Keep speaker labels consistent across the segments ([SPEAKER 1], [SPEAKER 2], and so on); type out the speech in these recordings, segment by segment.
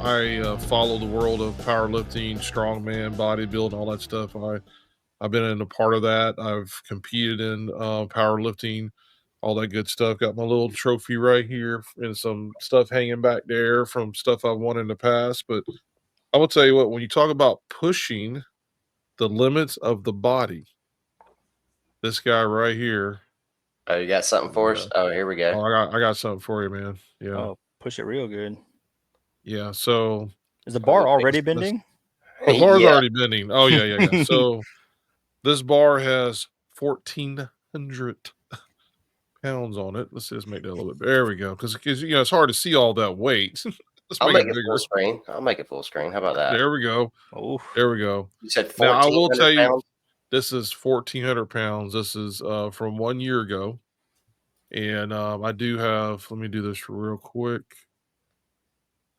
[SPEAKER 1] I follow the world of powerlifting, strongman, bodybuilding, all that stuff. I've been in a part of that. I've competed in powerlifting, all that good stuff. Got my little trophy right here and some stuff hanging back there from stuff I've won in the past. But I will tell you what, when you talk about pushing the limits of the body, this guy right here.
[SPEAKER 2] Oh, you got something for us? Oh, here we go.
[SPEAKER 1] I got something for you, man. Yeah.
[SPEAKER 3] Oh, push it real good.
[SPEAKER 1] Yeah. So
[SPEAKER 3] Is the bar already
[SPEAKER 1] let's
[SPEAKER 3] bending?
[SPEAKER 1] the bar's
[SPEAKER 2] Yeah.
[SPEAKER 1] already bending. Oh yeah. So this bar has 1,400 pounds on it. Let's just make that a little bit. There we go. Because it's hard to see all that weight. Let's
[SPEAKER 2] I'll
[SPEAKER 1] make
[SPEAKER 2] make
[SPEAKER 1] it
[SPEAKER 2] it full
[SPEAKER 1] bigger.
[SPEAKER 2] screen. I'll make it full screen. How about that?
[SPEAKER 1] There we go.
[SPEAKER 3] Oh,
[SPEAKER 1] There we go.
[SPEAKER 2] You said
[SPEAKER 1] Now I will
[SPEAKER 2] 1,400
[SPEAKER 1] tell you,
[SPEAKER 2] pounds?
[SPEAKER 1] this is 1,400 pounds. This is from 1 year ago. And I do have, let me do this real quick.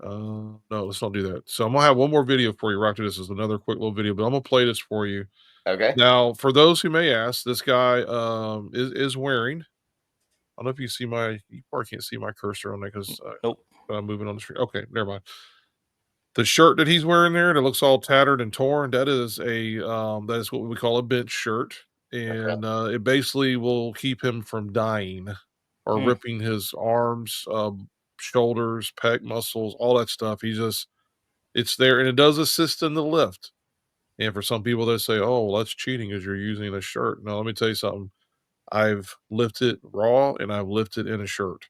[SPEAKER 1] No, let's not do that. So I'm gonna have one more video for you right after this. Is another quick little video, but I'm gonna play this for you.
[SPEAKER 2] Okay.
[SPEAKER 1] Now, for those who may ask, this guy is wearing. I don't know if you see you probably can't see my cursor on there because
[SPEAKER 3] nope.
[SPEAKER 1] I'm moving on the screen. Okay, never mind. The shirt that he's wearing there that looks all tattered and torn, that is what we call a bench shirt. And it basically will keep him from dying or ripping his arms, shoulders, pec muscles, all that stuff. It's there, and it does assist in the lift. And for some people, they say, "Oh, well, that's cheating because you're using a shirt." No, let me tell you something. I've lifted raw and I've lifted in a shirt,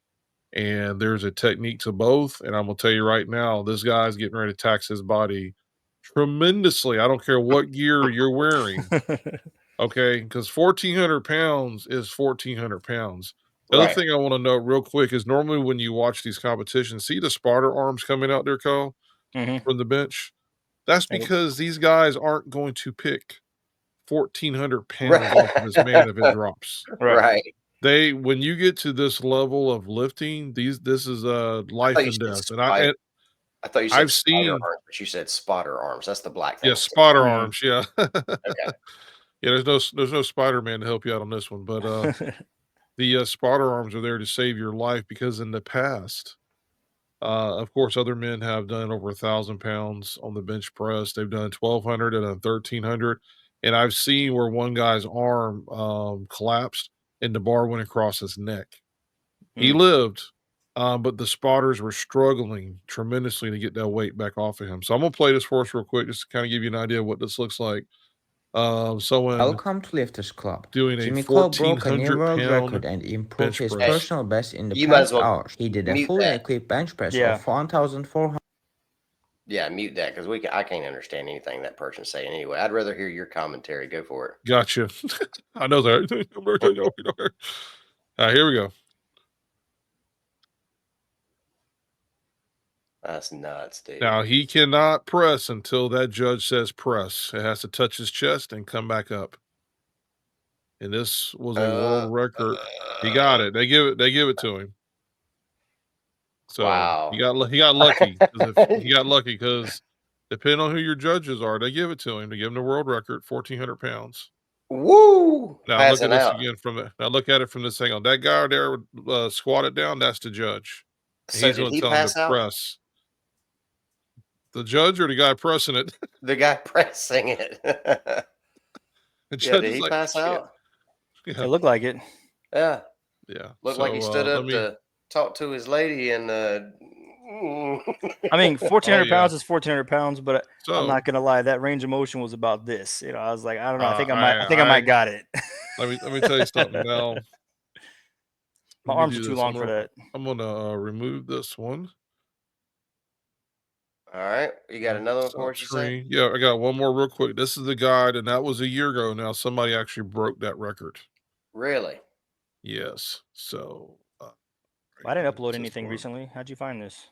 [SPEAKER 1] and there's a technique to both. And I'm gonna tell you right now, this guy's getting ready to tax his body tremendously. I don't care what gear you're wearing, okay? Because 1,400 pounds is 1,400 pounds. The other thing I want to note real quick is normally when you watch these competitions, see the spotter arms coming out there, Cole, from the bench. That's because these guys aren't going to pick 1,400 pounds off of this man if it drops.
[SPEAKER 2] Right.
[SPEAKER 1] When you get to this level of lifting, this is life and death. And
[SPEAKER 2] I thought you said
[SPEAKER 1] I've
[SPEAKER 2] spider
[SPEAKER 1] seen,
[SPEAKER 2] arms, but you said spotter arms. That's the black thing.
[SPEAKER 1] yeah, spotter arms, yeah.
[SPEAKER 2] Okay.
[SPEAKER 1] Yeah, there's no Spider-Man to help you out on this one, but the spotter arms are there to save your life because in the past, of course, other men have done over 1,000 pounds on the bench press. They've done 1,200 and 1,300, and I've seen where one guy's arm collapsed and the bar went across his neck. He lived, but the spotters were struggling tremendously to get that weight back off of him. So I'm gonna play this for us real quick, just to kind of give you an idea of what this looks like. Someone
[SPEAKER 4] Welcome to Lifters Club.
[SPEAKER 1] doing a
[SPEAKER 4] Jimmy Cole broke a new
[SPEAKER 1] 1,400
[SPEAKER 4] world
[SPEAKER 1] pound
[SPEAKER 4] record and improved
[SPEAKER 1] bench
[SPEAKER 4] his
[SPEAKER 1] press.
[SPEAKER 4] personal best in the
[SPEAKER 2] You might as
[SPEAKER 4] past
[SPEAKER 2] well
[SPEAKER 4] hours. He did a
[SPEAKER 2] mute
[SPEAKER 4] fully
[SPEAKER 2] that.
[SPEAKER 4] equipped bench press
[SPEAKER 3] Yeah.
[SPEAKER 4] of 1,400.
[SPEAKER 2] Yeah, mute that because I can't understand anything that person's saying anyway. I'd rather hear your commentary. Go for it.
[SPEAKER 1] Gotcha. I know that. Here we go.
[SPEAKER 2] That's nuts, dude.
[SPEAKER 1] Now he cannot press until that judge says press. It has to touch his chest and come back up. And this was a world record. He got it. They give it to him. So
[SPEAKER 2] wow.
[SPEAKER 1] he got lucky. He got lucky because depending on who your judges are, they give it to him. They give him the world record, 1,400 pounds.
[SPEAKER 2] Woo!
[SPEAKER 1] Now look at this again now look at it from this angle. That guy there squatted down. That's the judge.
[SPEAKER 2] So
[SPEAKER 1] He's
[SPEAKER 2] did
[SPEAKER 1] going to
[SPEAKER 2] he
[SPEAKER 1] tell him
[SPEAKER 2] pass
[SPEAKER 1] to
[SPEAKER 2] out?
[SPEAKER 1] press. The judge or the guy pressing it?
[SPEAKER 2] The guy pressing it.
[SPEAKER 1] The
[SPEAKER 2] Yeah,
[SPEAKER 1] judge
[SPEAKER 2] did
[SPEAKER 1] is
[SPEAKER 2] he
[SPEAKER 1] like,
[SPEAKER 2] pass out?
[SPEAKER 1] Yeah.
[SPEAKER 3] It looked like it.
[SPEAKER 2] Yeah.
[SPEAKER 1] Yeah.
[SPEAKER 2] Looked like he stood
[SPEAKER 1] let
[SPEAKER 2] up
[SPEAKER 1] me.
[SPEAKER 2] to talk to his lady and
[SPEAKER 3] I mean, 1,400
[SPEAKER 1] yeah.
[SPEAKER 3] pounds is 1,400 pounds, but I'm
[SPEAKER 1] So
[SPEAKER 3] not gonna lie. That range of motion was about this. You know, I was like, I don't know. I think
[SPEAKER 1] I
[SPEAKER 3] I might got it.
[SPEAKER 1] let me tell you something now.
[SPEAKER 3] My
[SPEAKER 1] Let me
[SPEAKER 3] arms
[SPEAKER 1] do
[SPEAKER 3] are too
[SPEAKER 1] this.
[SPEAKER 3] long for that.
[SPEAKER 1] I'm gonna remove this one.
[SPEAKER 2] all right. You got another one for us, you say?
[SPEAKER 1] Yeah, I got one more real quick. This is the guide, and that was a year ago now. Somebody actually broke that record.
[SPEAKER 2] Really?
[SPEAKER 1] Yes. So
[SPEAKER 3] I didn't upload anything recently. How'd you find this?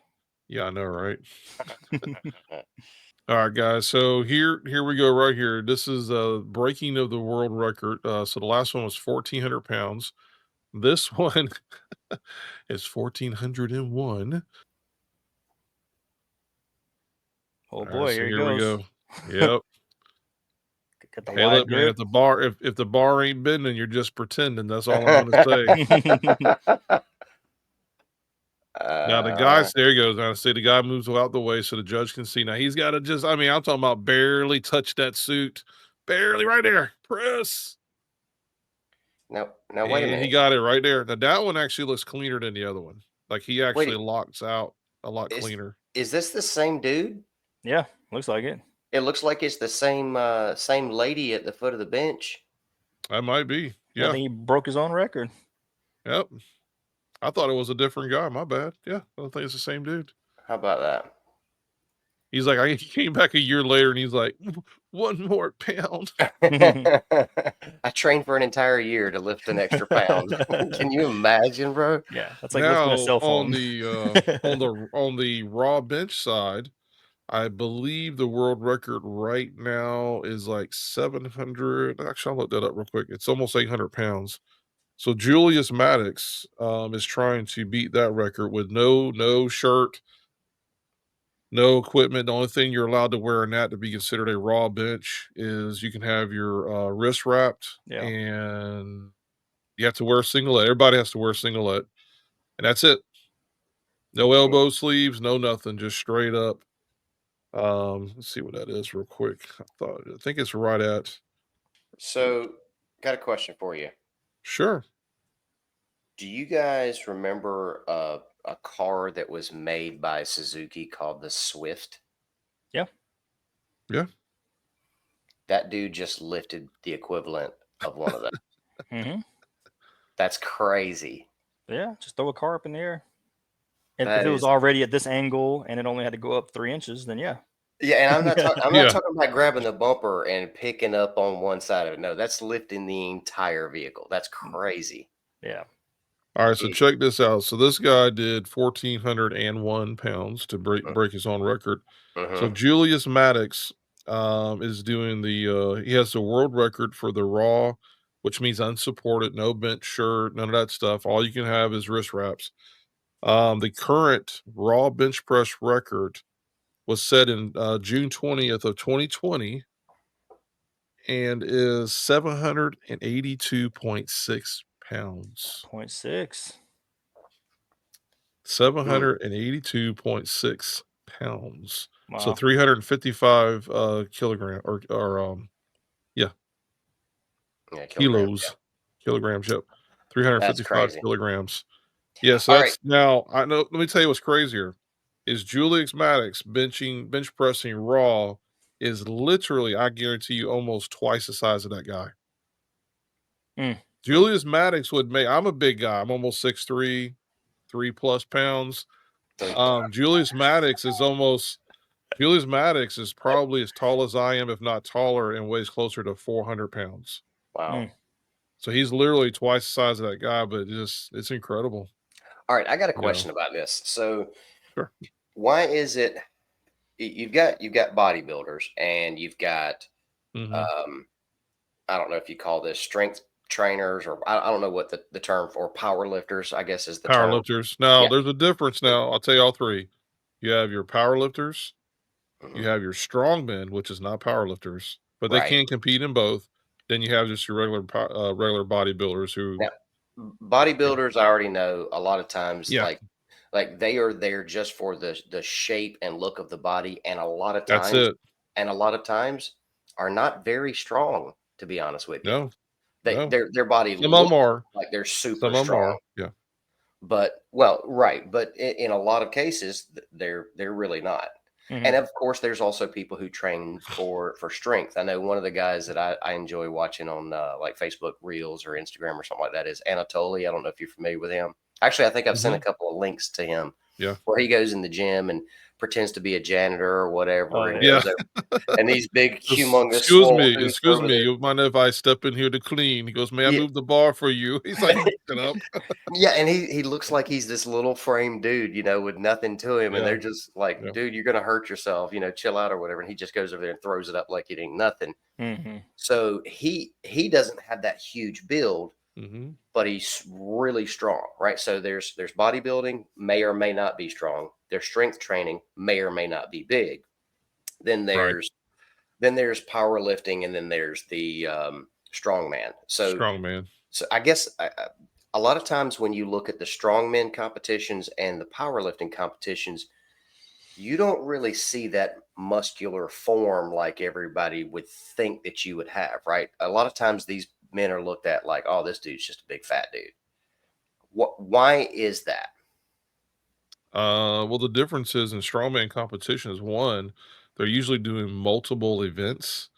[SPEAKER 1] Yeah, I know, right? All right, guys. So here we go right here. This is breaking of the world record. So the last one was 1,400 pounds. This one is 1,401.
[SPEAKER 3] Oh boy,
[SPEAKER 1] So
[SPEAKER 3] here he
[SPEAKER 1] we
[SPEAKER 3] goes.
[SPEAKER 1] go. Yep.
[SPEAKER 3] Got the
[SPEAKER 1] Hey,
[SPEAKER 3] wide
[SPEAKER 1] look, man.
[SPEAKER 3] grip.
[SPEAKER 1] If the bar ain't bending, you're just pretending. That's all I'm gonna say. Now the guy's there he goes. Now see the guy moves out the way so the judge can see. Now he's got to just. I mean, I'm talking about barely touch that suit, barely right there. Press.
[SPEAKER 2] now wait a
[SPEAKER 1] And
[SPEAKER 2] minute.
[SPEAKER 1] he got it right there. Now that one actually looks cleaner than the other one. Like he actually
[SPEAKER 2] Wait,
[SPEAKER 1] locks out a lot
[SPEAKER 2] is
[SPEAKER 1] cleaner.
[SPEAKER 2] is this the same dude?
[SPEAKER 3] Yeah, looks like it.
[SPEAKER 2] It looks like it's the same lady at the foot of the bench.
[SPEAKER 1] That might be.
[SPEAKER 3] Yeah, I
[SPEAKER 1] Yeah.
[SPEAKER 3] think he broke his own record.
[SPEAKER 1] Yep. I thought it was a different guy. My bad. Yeah. I don't think it's the same dude.
[SPEAKER 2] How about that?
[SPEAKER 1] He's like, he came back a year later and he's like, 1 more pound.
[SPEAKER 2] I trained for an entire year to lift an extra pound. Can you imagine, bro?
[SPEAKER 3] Yeah, that's like lifting a
[SPEAKER 1] Now
[SPEAKER 3] cell
[SPEAKER 1] on
[SPEAKER 3] phone.
[SPEAKER 1] the raw bench side, I believe the world record right now is like 700. Actually, I'll look that up real quick. It's almost 800 pounds. So Julius Maddox is trying to beat that record with no shirt, no equipment. The only thing you're allowed to wear in that to be considered a raw bench is you can have your wrist wrapped,
[SPEAKER 3] Yeah.
[SPEAKER 1] and you have to wear a singlet. Everybody has to wear a singlet, and that's it. No elbow sleeves, no nothing, just straight up. Let's see what that is real quick. I think it's right at.
[SPEAKER 2] So, got a question for you.
[SPEAKER 1] Sure.
[SPEAKER 2] Do you guys remember a car that was made by Suzuki called the Swift?
[SPEAKER 3] Yeah.
[SPEAKER 1] Yeah.
[SPEAKER 2] That dude just lifted the equivalent of one of them.
[SPEAKER 3] Mm-hmm.
[SPEAKER 2] That's crazy.
[SPEAKER 3] Yeah, just throw a car up in the air. And if
[SPEAKER 2] That
[SPEAKER 3] it was
[SPEAKER 2] is,
[SPEAKER 3] already at this angle and it only had to go up 3 inches, then yeah.
[SPEAKER 2] yeah, and I'm not
[SPEAKER 1] Yeah.
[SPEAKER 2] talking about grabbing the bumper and picking up on one side of it. No, that's lifting the entire vehicle. That's crazy.
[SPEAKER 3] Yeah.
[SPEAKER 1] All right, so
[SPEAKER 2] It-
[SPEAKER 1] check this out. So this guy did 1,401 pounds to break his own record. So
[SPEAKER 2] mhm.
[SPEAKER 1] Julius Maddox is doing he has the world record for the raw, which means unsupported, no bench shirt, none of that stuff. All you can have is wrist wraps. The current raw bench press record was set in June 20th of 2020 and is 782.6 pounds.
[SPEAKER 3] 0.6.
[SPEAKER 1] 782.6 pounds. So
[SPEAKER 3] Wow.
[SPEAKER 1] 355 kilogram yeah,
[SPEAKER 2] Yeah,
[SPEAKER 1] kilos. Kilograms, yep.
[SPEAKER 2] That's
[SPEAKER 1] 355
[SPEAKER 2] crazy.
[SPEAKER 1] kilograms. Yeah, so
[SPEAKER 2] All right.
[SPEAKER 1] that's now I know let me tell you what's crazier is Julius Maddox bench pressing raw is literally, I guarantee you, almost twice the size of that guy.
[SPEAKER 3] Mm.
[SPEAKER 1] Julius Maddox would make I'm a big guy. I'm almost 6'3", 3+ pounds. Julius Maddox is probably as tall as I am, if not taller, and weighs closer to 400 pounds.
[SPEAKER 2] Wow.
[SPEAKER 3] Mm.
[SPEAKER 1] So he's literally twice the size of that guy, but it's incredible.
[SPEAKER 2] All right, I got a
[SPEAKER 1] You know.
[SPEAKER 2] question about this. So,
[SPEAKER 1] Sure.
[SPEAKER 2] why is it you've got bodybuilders and you've got
[SPEAKER 1] Mhm.
[SPEAKER 2] I don't know if you call this strength trainers or I don't know what the term for power lifters, I guess is the
[SPEAKER 1] Power
[SPEAKER 2] term.
[SPEAKER 1] lifters. Now,
[SPEAKER 2] Yeah.
[SPEAKER 1] there's a difference now. I'll tell you all three. You have your power lifters, you
[SPEAKER 2] Mhm.
[SPEAKER 1] have your strongmen, which is not power lifters, but they
[SPEAKER 2] Right.
[SPEAKER 1] can compete in both. Then you have just your regular bodybuilders who
[SPEAKER 2] Now, bodybuilders, I already know a lot of times
[SPEAKER 1] Yeah.
[SPEAKER 2] like they are there just for the shape and look of the body, and
[SPEAKER 1] That's it.
[SPEAKER 2] a lot of times are not very strong, to be honest with you.
[SPEAKER 1] No. No.
[SPEAKER 2] Their body
[SPEAKER 1] Some of them
[SPEAKER 2] looks
[SPEAKER 1] are.
[SPEAKER 2] like they're super
[SPEAKER 1] Some of them
[SPEAKER 2] strong,
[SPEAKER 1] are. Yeah.
[SPEAKER 2] but well, right, but in a lot of cases they're really not.
[SPEAKER 3] Mhm.
[SPEAKER 2] And of course, there's also people who train for strength. I know one of the guys that I enjoy watching on like Facebook Reels or Instagram or something like that is Anatoly. I don't know if you're familiar with him. Actually, I think I've sent a
[SPEAKER 1] Mhm.
[SPEAKER 2] couple of links to him
[SPEAKER 1] Yeah.
[SPEAKER 2] where he goes in the gym and pretends to be a janitor or whatever,
[SPEAKER 3] Oh,
[SPEAKER 2] and
[SPEAKER 3] yeah.
[SPEAKER 1] Yeah.
[SPEAKER 2] goes over, and these big, humongous,
[SPEAKER 1] Excuse
[SPEAKER 2] swole
[SPEAKER 1] me,
[SPEAKER 2] dudes
[SPEAKER 1] excuse
[SPEAKER 2] over
[SPEAKER 1] me.
[SPEAKER 2] there.
[SPEAKER 1] You mind if I step in here to clean? He goes, "May I
[SPEAKER 2] Yeah,
[SPEAKER 1] move the bar for you?" He's like, "Shut up."
[SPEAKER 2] yeah, and he looks like he's this little frame dude, with nothing to him, and
[SPEAKER 1] Yeah.
[SPEAKER 2] they're just like,
[SPEAKER 1] Yeah.
[SPEAKER 2] dude, you're gonna hurt yourself, chill out or whatever. And he just goes over there and throws it up like it ain't nothing.
[SPEAKER 3] Mm-hmm.
[SPEAKER 2] So he doesn't have that huge build,
[SPEAKER 1] Mhm.
[SPEAKER 2] but he's really strong, right? So there's bodybuilding, may or may not be strong. There's strength training, may or may not be big. Then
[SPEAKER 1] Right.
[SPEAKER 2] there's powerlifting, and then there's the strongman. So
[SPEAKER 1] Strong man.
[SPEAKER 2] I guess a lot of times when you look at the strongmen competitions and the powerlifting competitions, you don't really see that muscular form like everybody would think that you would have, right? A lot of times these men are looked at like, oh, this dude's just a big fat dude. Why is that?
[SPEAKER 1] Well, the difference is in strongman competition is one, they're usually doing multiple events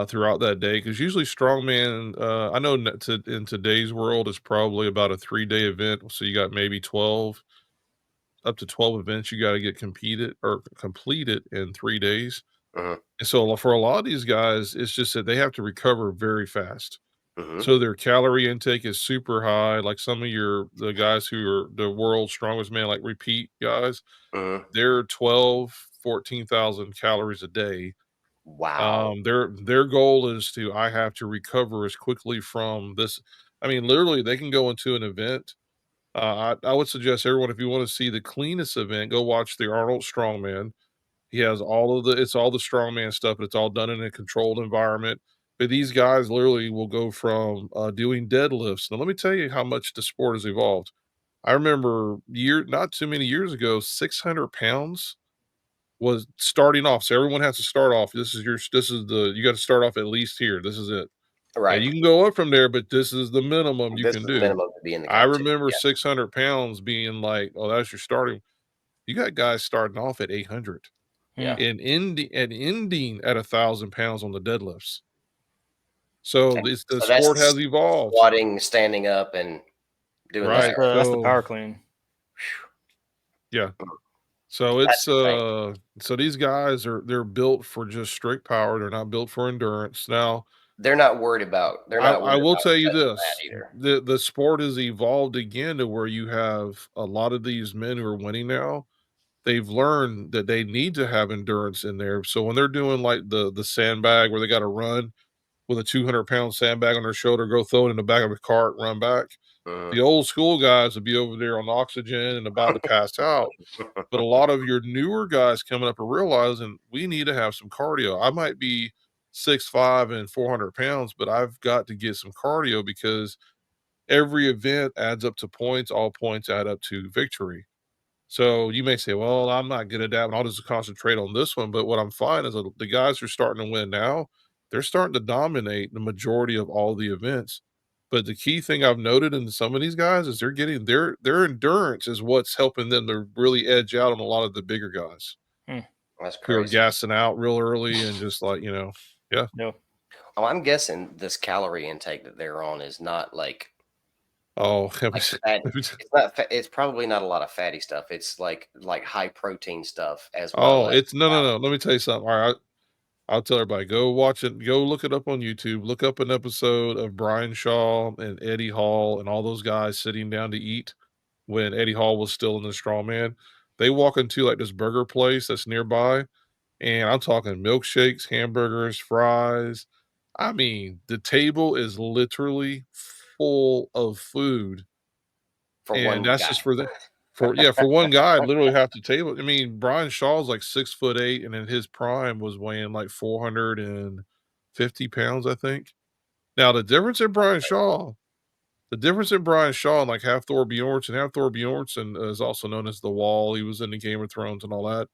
[SPEAKER 1] throughout that day because usually strongman, I know in today's world is probably about a 3 day event. So you got maybe 12, up to 12 events you got to get competed or completed in 3 days.
[SPEAKER 2] Hmm.
[SPEAKER 1] And so for a lot of these guys, it's just that they have to recover very fast.
[SPEAKER 2] Hmm.
[SPEAKER 1] So their calorie intake is super high. Like some of the guys who are the world's strongest man, like repeat guys,
[SPEAKER 2] Hmm.
[SPEAKER 1] they're 12, 14,000 calories a day.
[SPEAKER 2] Wow.
[SPEAKER 1] Their goal is I have to recover as quickly from this. I mean, literally, they can go into an event. I would suggest everyone, if you want to see the cleanest event, go watch the Arnold Strongman. He has it's all the strongman stuff, but it's all done in a controlled environment. But these guys literally will go from doing deadlifts. Now, let me tell you how much the sport has evolved. I remember not too many years ago, 600 pounds was starting off. So everyone has to start off. You got to start off at least here. This is it. And
[SPEAKER 2] Right.
[SPEAKER 1] you can go up from there, but this is the minimum you
[SPEAKER 2] This
[SPEAKER 1] can
[SPEAKER 2] is the
[SPEAKER 1] do.
[SPEAKER 2] minimum to be in the
[SPEAKER 1] I
[SPEAKER 2] competition.
[SPEAKER 1] remember
[SPEAKER 2] Yeah.
[SPEAKER 1] 600 pounds being like, oh, that's your starting. You got guys starting off at 800
[SPEAKER 2] Yeah.
[SPEAKER 1] and ending at 1,000 pounds on the deadlifts. So
[SPEAKER 2] And
[SPEAKER 1] the
[SPEAKER 2] so
[SPEAKER 1] sport
[SPEAKER 2] that's
[SPEAKER 1] has evolved,
[SPEAKER 2] squatting, standing up, and doing
[SPEAKER 3] That's
[SPEAKER 2] that.
[SPEAKER 1] right?
[SPEAKER 2] Right?
[SPEAKER 3] the
[SPEAKER 1] So
[SPEAKER 3] power clean.
[SPEAKER 1] yeah, so
[SPEAKER 2] That's insane.
[SPEAKER 1] so these guys they're built for just strict power. They're not built for endurance. Now,
[SPEAKER 2] They're not worried about. They're not
[SPEAKER 1] I
[SPEAKER 2] worried
[SPEAKER 1] will
[SPEAKER 2] about
[SPEAKER 1] tell you
[SPEAKER 2] cutting fat
[SPEAKER 1] this:
[SPEAKER 2] either.
[SPEAKER 1] the sport has evolved again to where you have a lot of these men who are winning now. They've learned that they need to have endurance in there. So when they're doing like the sandbag where they got to run with a 200-pound sandbag on their shoulder, go throw it in the back of a cart, run back.
[SPEAKER 2] Mhm.
[SPEAKER 1] The old school guys would be over there on oxygen and about to pass out. But a lot of your newer guys coming up are realizing we need to have some cardio. I might be 6'5" and 400 pounds, but I've got to get some cardio because every event adds up to points. All points add up to victory. So you may say, well, I'm not good at that, and I'll just concentrate on this one. But what I'm finding is that the guys who are starting to win now, they're starting to dominate the majority of all the events. But the key thing I've noted in some of these guys is they're getting their endurance is what's helping them to really edge out on a lot of the bigger guys
[SPEAKER 3] Hmm.
[SPEAKER 2] That's
[SPEAKER 1] who are
[SPEAKER 2] crazy.
[SPEAKER 1] gassing out real early and just like, yeah.
[SPEAKER 3] No.
[SPEAKER 2] Oh, I'm guessing this calorie intake that they're on is not
[SPEAKER 1] Oh,
[SPEAKER 2] like fat. It's not. It's probably not a lot of fatty stuff. It's like high protein stuff as well
[SPEAKER 1] oh,
[SPEAKER 2] as
[SPEAKER 1] it's no. Let me tell you something. All right. I'll tell everybody, go watch it, go look it up on YouTube, look up an episode of Brian Shaw and Eddie Hall and all those guys sitting down to eat when Eddie Hall was still in the Strongman. They walk into like this burger place that's nearby, and I'm talking milkshakes, hamburgers, fries. I mean, the table is literally full of food,
[SPEAKER 2] for
[SPEAKER 1] and
[SPEAKER 2] one
[SPEAKER 1] that's
[SPEAKER 2] guy.
[SPEAKER 1] just for one guy, literally half the table. I mean, Brian Shaw's like 6'8", and in his prime was weighing like 450 pounds, I think. Now the difference in Brian Shaw and like Half Thor Bjornsson is also known as the Wall. He was in the Game of Thrones and all that.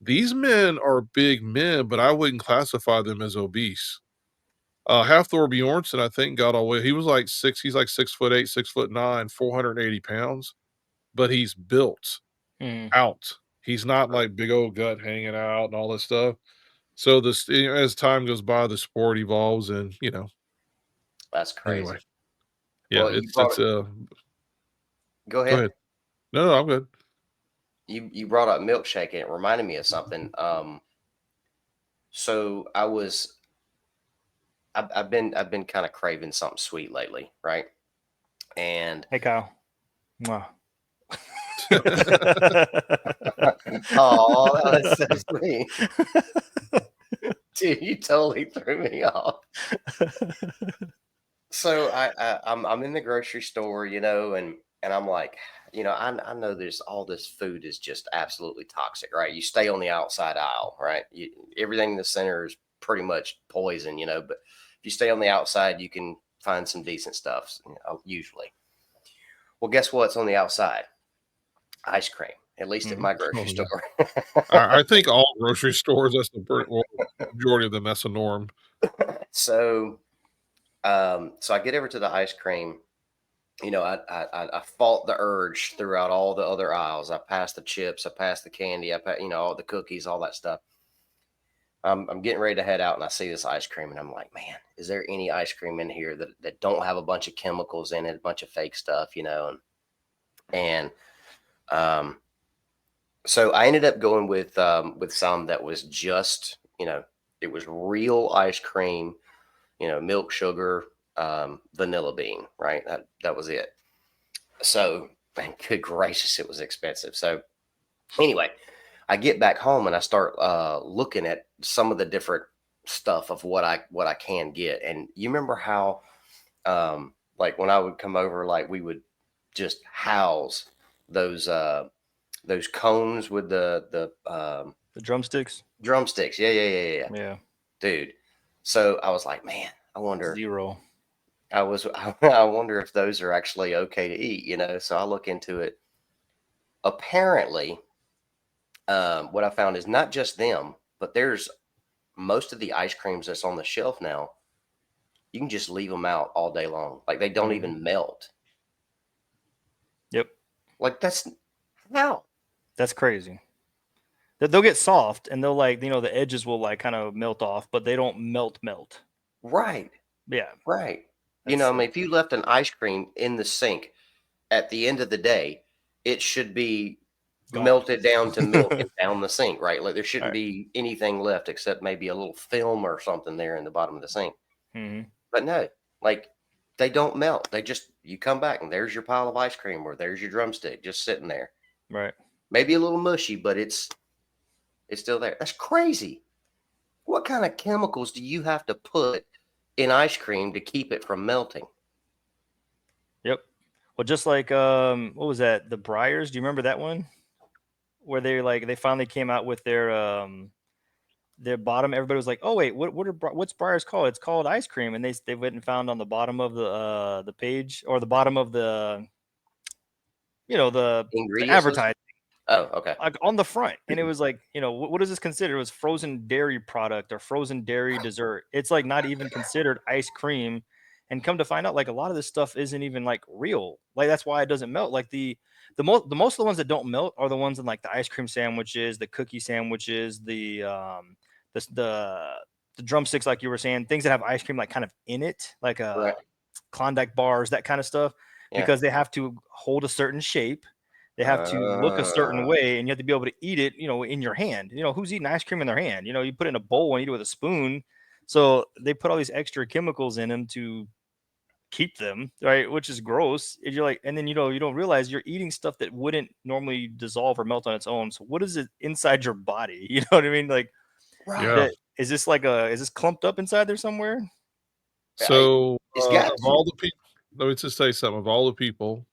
[SPEAKER 1] These men are big men, but I wouldn't classify them as obese. Half Thor Bjornsson, I think, got away. He was like he's like 6'8", 6'9", 480 pounds, but he's built
[SPEAKER 3] Hmm.
[SPEAKER 1] out. He's not like big old gut hanging out and all this stuff. So as time goes by, the sport evolves, and
[SPEAKER 2] That's
[SPEAKER 1] anyway,
[SPEAKER 2] crazy.
[SPEAKER 1] yeah,
[SPEAKER 2] Well, you
[SPEAKER 1] it's
[SPEAKER 2] brought. Go
[SPEAKER 1] go
[SPEAKER 2] ahead.
[SPEAKER 1] ahead. No, I'm good.
[SPEAKER 2] You brought up milkshake and it reminded me of something. So I've been kind of craving something sweet lately, right? And
[SPEAKER 3] Hey, Kyle. Mwah.
[SPEAKER 2] oh, that's so sweet, dude. You totally threw me off. So I'm in the grocery store, and I'm like, I know there's all this food is just absolutely toxic, right? You stay on the outside aisle, right? Everything in the center is pretty much poison, but if you stay on the outside, you can find some decent stuff, usually. Well, guess what's on the outside? Ice cream, at least at
[SPEAKER 3] Mhm.
[SPEAKER 2] my grocery
[SPEAKER 1] Oh, yeah.
[SPEAKER 2] store.
[SPEAKER 1] I think all grocery stores, that's the well, majority of them, that's the norm.
[SPEAKER 2] So, so I get over to the ice cream. You know, I fought the urge throughout all the other aisles. I passed the chips, I passed the candy, you know, all the cookies, all that stuff. I'm getting ready to head out, and I see this ice cream, and I'm like, man, is there any ice cream in here that don't have a bunch of chemicals in it, a bunch of fake stuff, you know? And um, so I ended up going with some that was just, you know, it was real ice cream, you know, milk, sugar, vanilla bean, right? That was it. So, man, good gracious, it was expensive. So anyway, I get back home and I start looking at some of the different stuff of what I can get. And you remember how like when I would come over, like we would just house those cones with
[SPEAKER 3] The drumsticks.
[SPEAKER 2] drumsticks. Yeah.
[SPEAKER 3] Yeah.
[SPEAKER 2] Dude. So I was like, man, I wonder.
[SPEAKER 3] 0.
[SPEAKER 2] I wonder if those are actually okay to eat, you know. So I look into it. Apparently, what I found is not just them, but there's most of the ice creams that's on the shelf now. You can just leave them out all day long, like they don't even melt.
[SPEAKER 3] Yep.
[SPEAKER 2] Like that's how.
[SPEAKER 3] That's crazy. They'll get soft and they'll like, you know, the edges will like kind of melt off, but they don't melt.
[SPEAKER 2] Right,
[SPEAKER 3] Yeah.
[SPEAKER 2] right. You
[SPEAKER 3] That's
[SPEAKER 2] know, I mean, if you left an ice cream in the sink at the end of the day, it should be
[SPEAKER 3] Gone.
[SPEAKER 2] melted down to milk and down the sink, right? Like there shouldn't
[SPEAKER 3] Right.
[SPEAKER 2] be anything left except maybe a little film or something there in the bottom of the sink.
[SPEAKER 3] Mhm.
[SPEAKER 2] But no, like they don't melt. They just you come back and there's your pile of ice cream or there's your drumstick just sitting there.
[SPEAKER 3] Right.
[SPEAKER 2] Maybe a little mushy, but it's still there. That's crazy. What kind of chemicals do you have to put in ice cream to keep it from melting?
[SPEAKER 3] Yep. Well, just like what was that? The Briars. Do you remember that one? Where they finally came out with their bottom. Everybody was like, "Oh wait, what's Briars called? It's called ice cream." And they went and found on the bottom of the page or the bottom of the the
[SPEAKER 2] Ingredients list?
[SPEAKER 3] advertising,
[SPEAKER 2] Oh, okay.
[SPEAKER 3] like on the front, and it was like, what is this considered? It was frozen dairy product or frozen dairy dessert. It's like not even considered ice cream. And come to find out, like a lot of this stuff isn't even like real. Like that's why it doesn't melt. Like the most of the ones that don't melt are the ones in like the ice cream sandwiches, the cookie sandwiches, the the drumsticks, like you were saying, things that have ice cream like kind of in it, like
[SPEAKER 2] Right.
[SPEAKER 3] Klondike bars, that kind of stuff,
[SPEAKER 2] Yeah.
[SPEAKER 3] because they have to hold a certain shape. They have to look a certain way, and you have to be able to eat it, in your hand. Who's eating ice cream in their hand? You put it in a bowl and eat it with a spoon. So they put all these extra chemicals in them to keep them, right? Which is gross. And you're like, and then you don't realize you're eating stuff that wouldn't normally dissolve or melt on its own. So what is it inside your body? You know what I mean? Like,
[SPEAKER 2] Right.
[SPEAKER 1] Yeah.
[SPEAKER 3] is this clumped up inside there somewhere?
[SPEAKER 1] So,
[SPEAKER 2] It's got
[SPEAKER 1] of
[SPEAKER 2] to.
[SPEAKER 1] all the people, let me just say something. Of all the people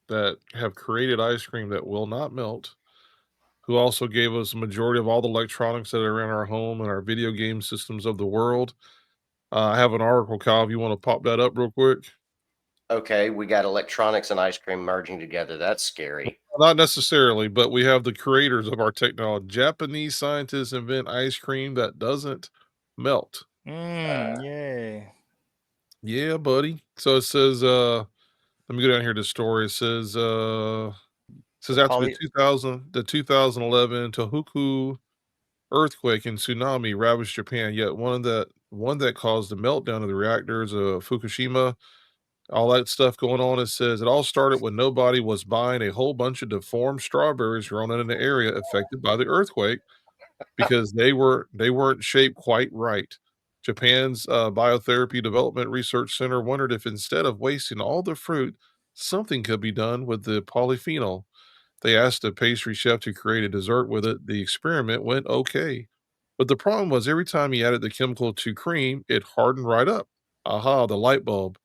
[SPEAKER 1] that have created ice cream that will not melt, who also gave us the majority of all the electronics that are in our home and our video game systems of the world, I have an article, Kyle, if you want to pop that up real quick.
[SPEAKER 2] Okay, we got electronics and ice cream merging together. That's scary.
[SPEAKER 1] Not necessarily, but we have the creators of our technology. Japanese scientists invent ice cream that doesn't melt.
[SPEAKER 3] Yay.
[SPEAKER 1] Yeah, buddy. So it says, let me go down here to the story. It says after
[SPEAKER 3] Poly
[SPEAKER 1] 2011 Tohoku earthquake and tsunami ravaged Japan, yet one that caused the meltdown of the reactors of Fukushima, all that stuff going on. It says it all started when nobody was buying a whole bunch of deformed strawberries grown in an area affected by the earthquake because they weren't shaped quite right. Japan's Biotherapy Development Research Center wondered if instead of wasting all the fruit, something could be done with the polyphenol. They asked a pastry chef to create a dessert with it. The experiment went okay. But the problem was every time he added the chemical to cream, it hardened right up. Aha, the light bulb.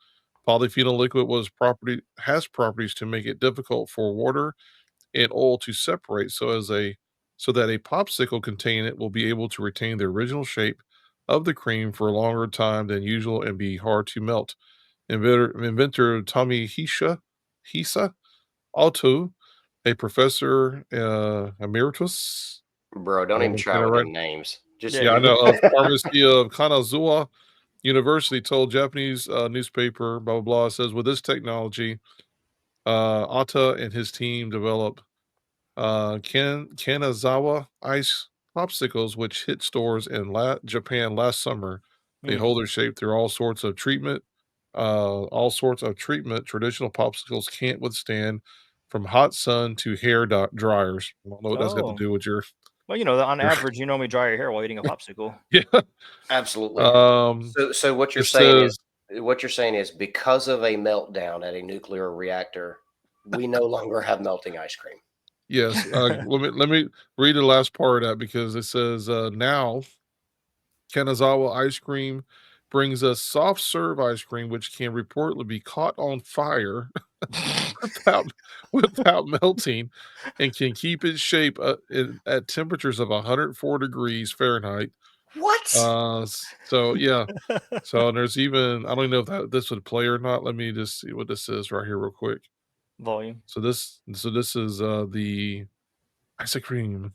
[SPEAKER 1] Polyphenol liquid has properties to make it difficult for water and oil to separate so that a popsicle containing it will be able to retain the original shape of the cream for a longer time than usual and be hard to melt. Inventor Tommy Hisa Otto, a professor emeritus.
[SPEAKER 2] Bro, don't
[SPEAKER 1] I
[SPEAKER 2] even
[SPEAKER 1] wasn't
[SPEAKER 2] try
[SPEAKER 1] saying it
[SPEAKER 2] with
[SPEAKER 1] right.
[SPEAKER 2] them names. Just
[SPEAKER 3] Yeah,
[SPEAKER 1] Yeah, I
[SPEAKER 3] you
[SPEAKER 1] know, of pharmacy of Kanazawa University told Japanese newspaper, blah, blah, blah, says, with this technology, Atta and his team developed Kanazawa ice popsicles, which hit stores in Japan last summer. They
[SPEAKER 3] mm.
[SPEAKER 1] hold their shape through all sorts of treatment traditional popsicles can't withstand, from hot sun to hair dryers. I don't know what that's got to
[SPEAKER 3] Oh,
[SPEAKER 1] do with your
[SPEAKER 3] well, you know, on
[SPEAKER 1] your
[SPEAKER 3] average, you normally dry your hair while eating a popsicle.
[SPEAKER 1] yeah.
[SPEAKER 2] absolutely.
[SPEAKER 1] Um,
[SPEAKER 2] So
[SPEAKER 1] it says
[SPEAKER 2] what you're saying is because of a meltdown at a nuclear reactor, we no longer have melting ice cream.
[SPEAKER 1] yes. Let me read the last part of that because it says now Kanazawa ice cream brings us soft serve ice cream, which can reportedly be caught on fire without without melting, and can keep its shape at temperatures of 104 degrees Fahrenheit.
[SPEAKER 2] What?
[SPEAKER 1] So yeah. So there's even I don't know if this would play or not. Let me just see what this is right here real quick.
[SPEAKER 3] Volume.
[SPEAKER 1] So this is the ice cream.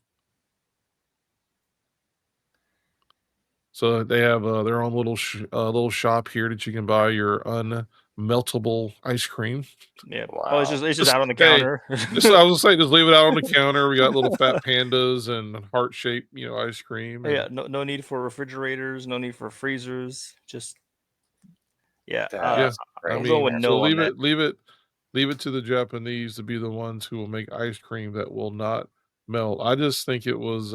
[SPEAKER 1] So they have their own little shop here that you can buy your unmeltable ice cream.
[SPEAKER 3] Yeah. Oh,
[SPEAKER 2] Wow.
[SPEAKER 3] it's just
[SPEAKER 1] Just
[SPEAKER 3] out on the
[SPEAKER 1] hey,
[SPEAKER 3] counter.
[SPEAKER 1] just I was gonna say, just leave it out on the counter. We got little fat pandas and heart shaped, ice cream,
[SPEAKER 3] Yeah,
[SPEAKER 1] and
[SPEAKER 3] no need for refrigerators, no need for freezers. Just yeah.
[SPEAKER 1] yeah,
[SPEAKER 2] That's
[SPEAKER 1] I
[SPEAKER 3] I'm going
[SPEAKER 2] crazy.
[SPEAKER 3] with
[SPEAKER 1] mean,
[SPEAKER 2] That's
[SPEAKER 1] so
[SPEAKER 3] no on that.
[SPEAKER 1] leave it to the Japanese to be the ones who will make ice cream that will not melt. I just think it was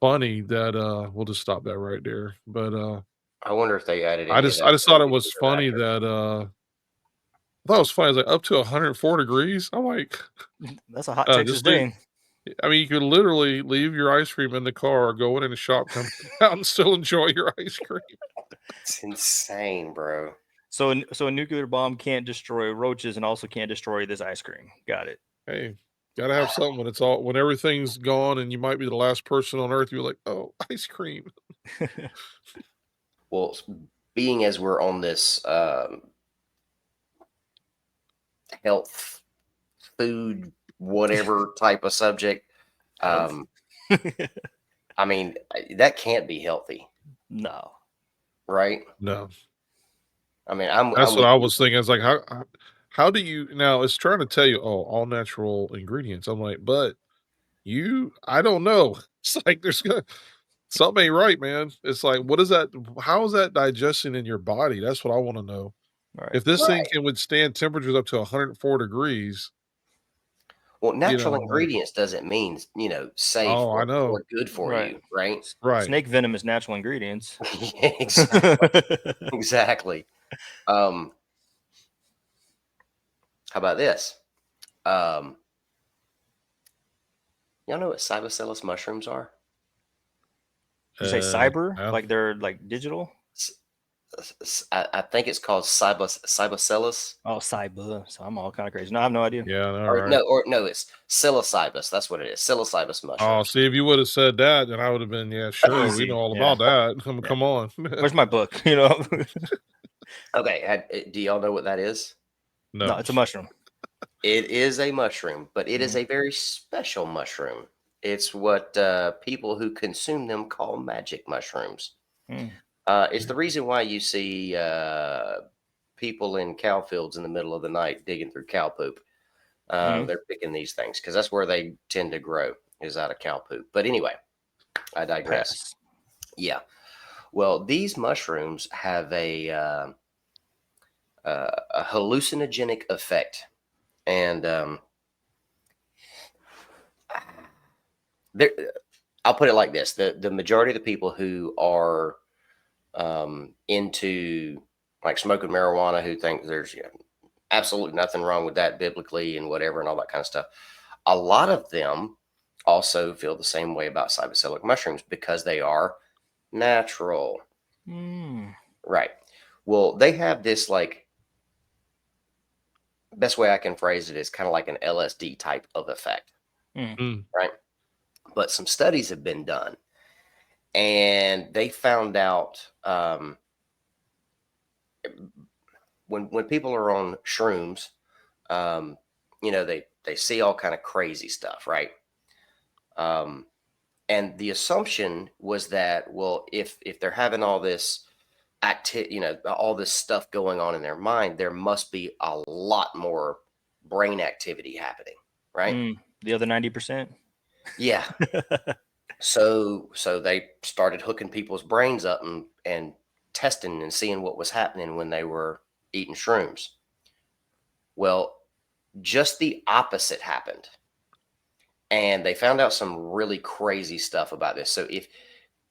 [SPEAKER 1] funny that we'll just stop that right there. But
[SPEAKER 2] I wonder if they added
[SPEAKER 1] I
[SPEAKER 2] any of
[SPEAKER 1] just
[SPEAKER 2] that
[SPEAKER 1] I just
[SPEAKER 2] to the
[SPEAKER 1] thought it was
[SPEAKER 2] nuclear
[SPEAKER 1] funny
[SPEAKER 2] reactor.
[SPEAKER 1] that I thought it was funny. It's like up to 104 degrees. I'm like,
[SPEAKER 3] That's a hot Texas
[SPEAKER 1] just leave.
[SPEAKER 3] day.
[SPEAKER 1] I mean, you could literally leave your ice cream in the car, go in the shop, come out, and still enjoy your ice cream.
[SPEAKER 2] It's insane, bro.
[SPEAKER 3] So a nuclear bomb can't destroy roaches and also can't destroy this ice cream. Got it.
[SPEAKER 1] Hey, gotta have something when everything's gone, and you might be the last person on earth. You're like, oh, ice cream.
[SPEAKER 2] Well, being as we're on this health, food, whatever type of subject,
[SPEAKER 3] Health.
[SPEAKER 2] um, I mean, that can't be healthy,
[SPEAKER 3] No.
[SPEAKER 2] right?
[SPEAKER 1] No,
[SPEAKER 2] I mean, I'm
[SPEAKER 1] that's what
[SPEAKER 2] with
[SPEAKER 1] I
[SPEAKER 2] you.
[SPEAKER 1] was thinking. It's like how do you now? It's trying to tell you, oh, all natural ingredients. I'm like, but I don't know. It's like something ain't right, man. It's like, what is that? How is that digesting in your body? That's what I want to know.
[SPEAKER 3] All right.
[SPEAKER 1] If this thing
[SPEAKER 2] Right.
[SPEAKER 1] can withstand temperatures up to 104 degrees,
[SPEAKER 2] Well, natural
[SPEAKER 1] like,
[SPEAKER 2] ingredients doesn't mean, safe
[SPEAKER 1] oh, I know.
[SPEAKER 2] or good for
[SPEAKER 3] Right.
[SPEAKER 2] you, right?
[SPEAKER 1] Right.
[SPEAKER 3] Snake venom is natural ingredients.
[SPEAKER 2] Yeah, exactly. Exactly. Um, how about this? Um, y'all know what cybacillus mushrooms are?
[SPEAKER 3] You say cyber,
[SPEAKER 1] No.
[SPEAKER 3] like they're like digital?
[SPEAKER 2] I think it's called cybacillus.
[SPEAKER 3] Oh, cyber. So I'm all kind of crazy. No, I have no idea.
[SPEAKER 1] Yeah, all right.
[SPEAKER 2] Or no, it's psilocybus. That's what it is. Psilocybus
[SPEAKER 1] Oh,
[SPEAKER 2] mushrooms.
[SPEAKER 1] see, if you would have said that, then I would have been, yeah, sure. We know
[SPEAKER 3] Easy.
[SPEAKER 1] all
[SPEAKER 3] Yeah.
[SPEAKER 1] about that.
[SPEAKER 3] Yeah.
[SPEAKER 1] Come on.
[SPEAKER 3] Where's my book? You know?
[SPEAKER 2] Okay, do y'all know what that is?
[SPEAKER 3] No,
[SPEAKER 1] No.
[SPEAKER 3] it's a mushroom.
[SPEAKER 2] It is a mushroom, but it is
[SPEAKER 3] Mhm.
[SPEAKER 2] a very special mushroom. It's what people who consume them call magic mushrooms.
[SPEAKER 3] Mm.
[SPEAKER 2] It's the reason why you see people in cow fields in the middle of the night digging through cow poop.
[SPEAKER 3] Mhm.
[SPEAKER 2] They're picking these things because that's where they tend to grow is out of cow poop. But anyway, I digress.
[SPEAKER 3] Pass.
[SPEAKER 2] Yeah. Well, these mushrooms have a hallucinogenic effect, and there, I'll put it like this: the majority of the people who are into like smoking marijuana, who think there's absolutely nothing wrong with that biblically and whatever and all that kind of stuff, a lot of them also feel the same way about psilocybin mushrooms because they are natural,
[SPEAKER 3] Mm.
[SPEAKER 2] right? Well, they have this like best way I can phrase it is kind of like an LSD type of effect,
[SPEAKER 3] Mm.
[SPEAKER 1] Mm.
[SPEAKER 2] right? But some studies have been done, and they found out when people are on shrooms, um, they see all kind of crazy stuff, right? And the assumption was that, well, if they're having all this all this stuff going on in their mind, there must be a lot more brain activity happening, right?
[SPEAKER 3] The other 90%.
[SPEAKER 2] Yeah. So they started hooking people's brains up and testing and seeing what was happening when they were eating shrooms. Well, just the opposite happened. And they found out some really crazy stuff about this. So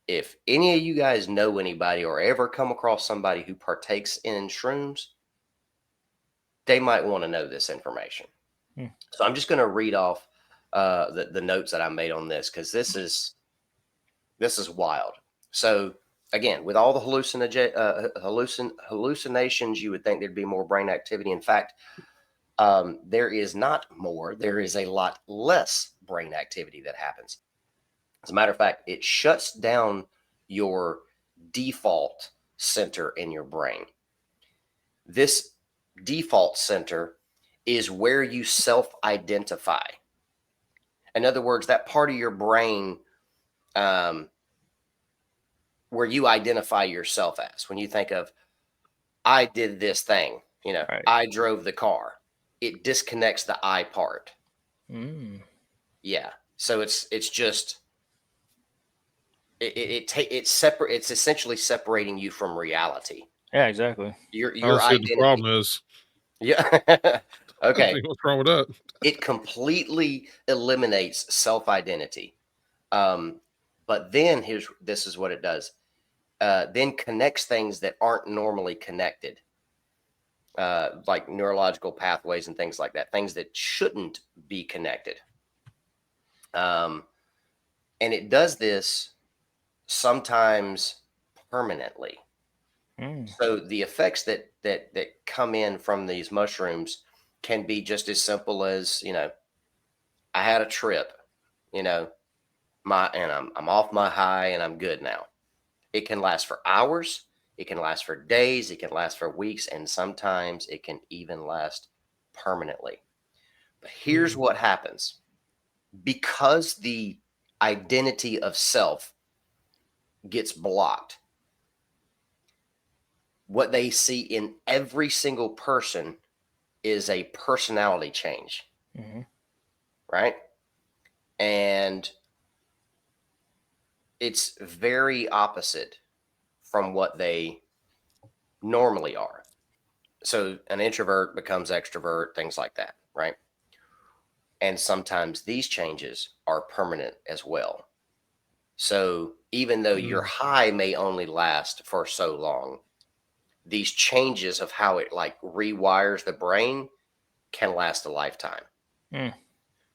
[SPEAKER 2] if any of you guys know anybody or ever come across somebody who partakes in shrooms, they might want to know this information. So I'm just going to read off the notes that I made on this, because this is wild. So again, with all the hallucinations, you would think there'd be more brain activity. In fact, there is not more. There is a lot less brain activity that happens. As a matter of fact, it shuts down your default center in your brain. This default center is where you self-identify. In other words, that part of your brain where you identify yourself as. When you think of, I did this thing,
[SPEAKER 3] Right.
[SPEAKER 2] I drove the car, it disconnects the I part. Yeah. So it's just it's essentially separating you from reality.
[SPEAKER 3] Yeah, exactly.
[SPEAKER 2] Your
[SPEAKER 1] I don't see what
[SPEAKER 2] identity.
[SPEAKER 1] the problem is.
[SPEAKER 2] Yeah. Okay.
[SPEAKER 1] What's wrong with that?
[SPEAKER 2] It completely eliminates self-identity. But then this is what it does. Then connects things that aren't normally connected, like neurological pathways and things like that, things that shouldn't be connected. And it does this sometimes permanently. So the effects that come in from these mushrooms can be just as simple as, I had a trip, and I'm off my high and I'm good now. It can last for hours, it can last for days, it can last for weeks, and sometimes it can even last permanently. But here's what happens. Because the identity of self gets blocked, what they see in every single person is a personality change, right? And it's very opposite from what they normally are. So an introvert becomes extrovert, things like that, right? And sometimes these changes are permanent as well. So even though your high may only last for so long, these changes of how it like rewires the brain can last a lifetime.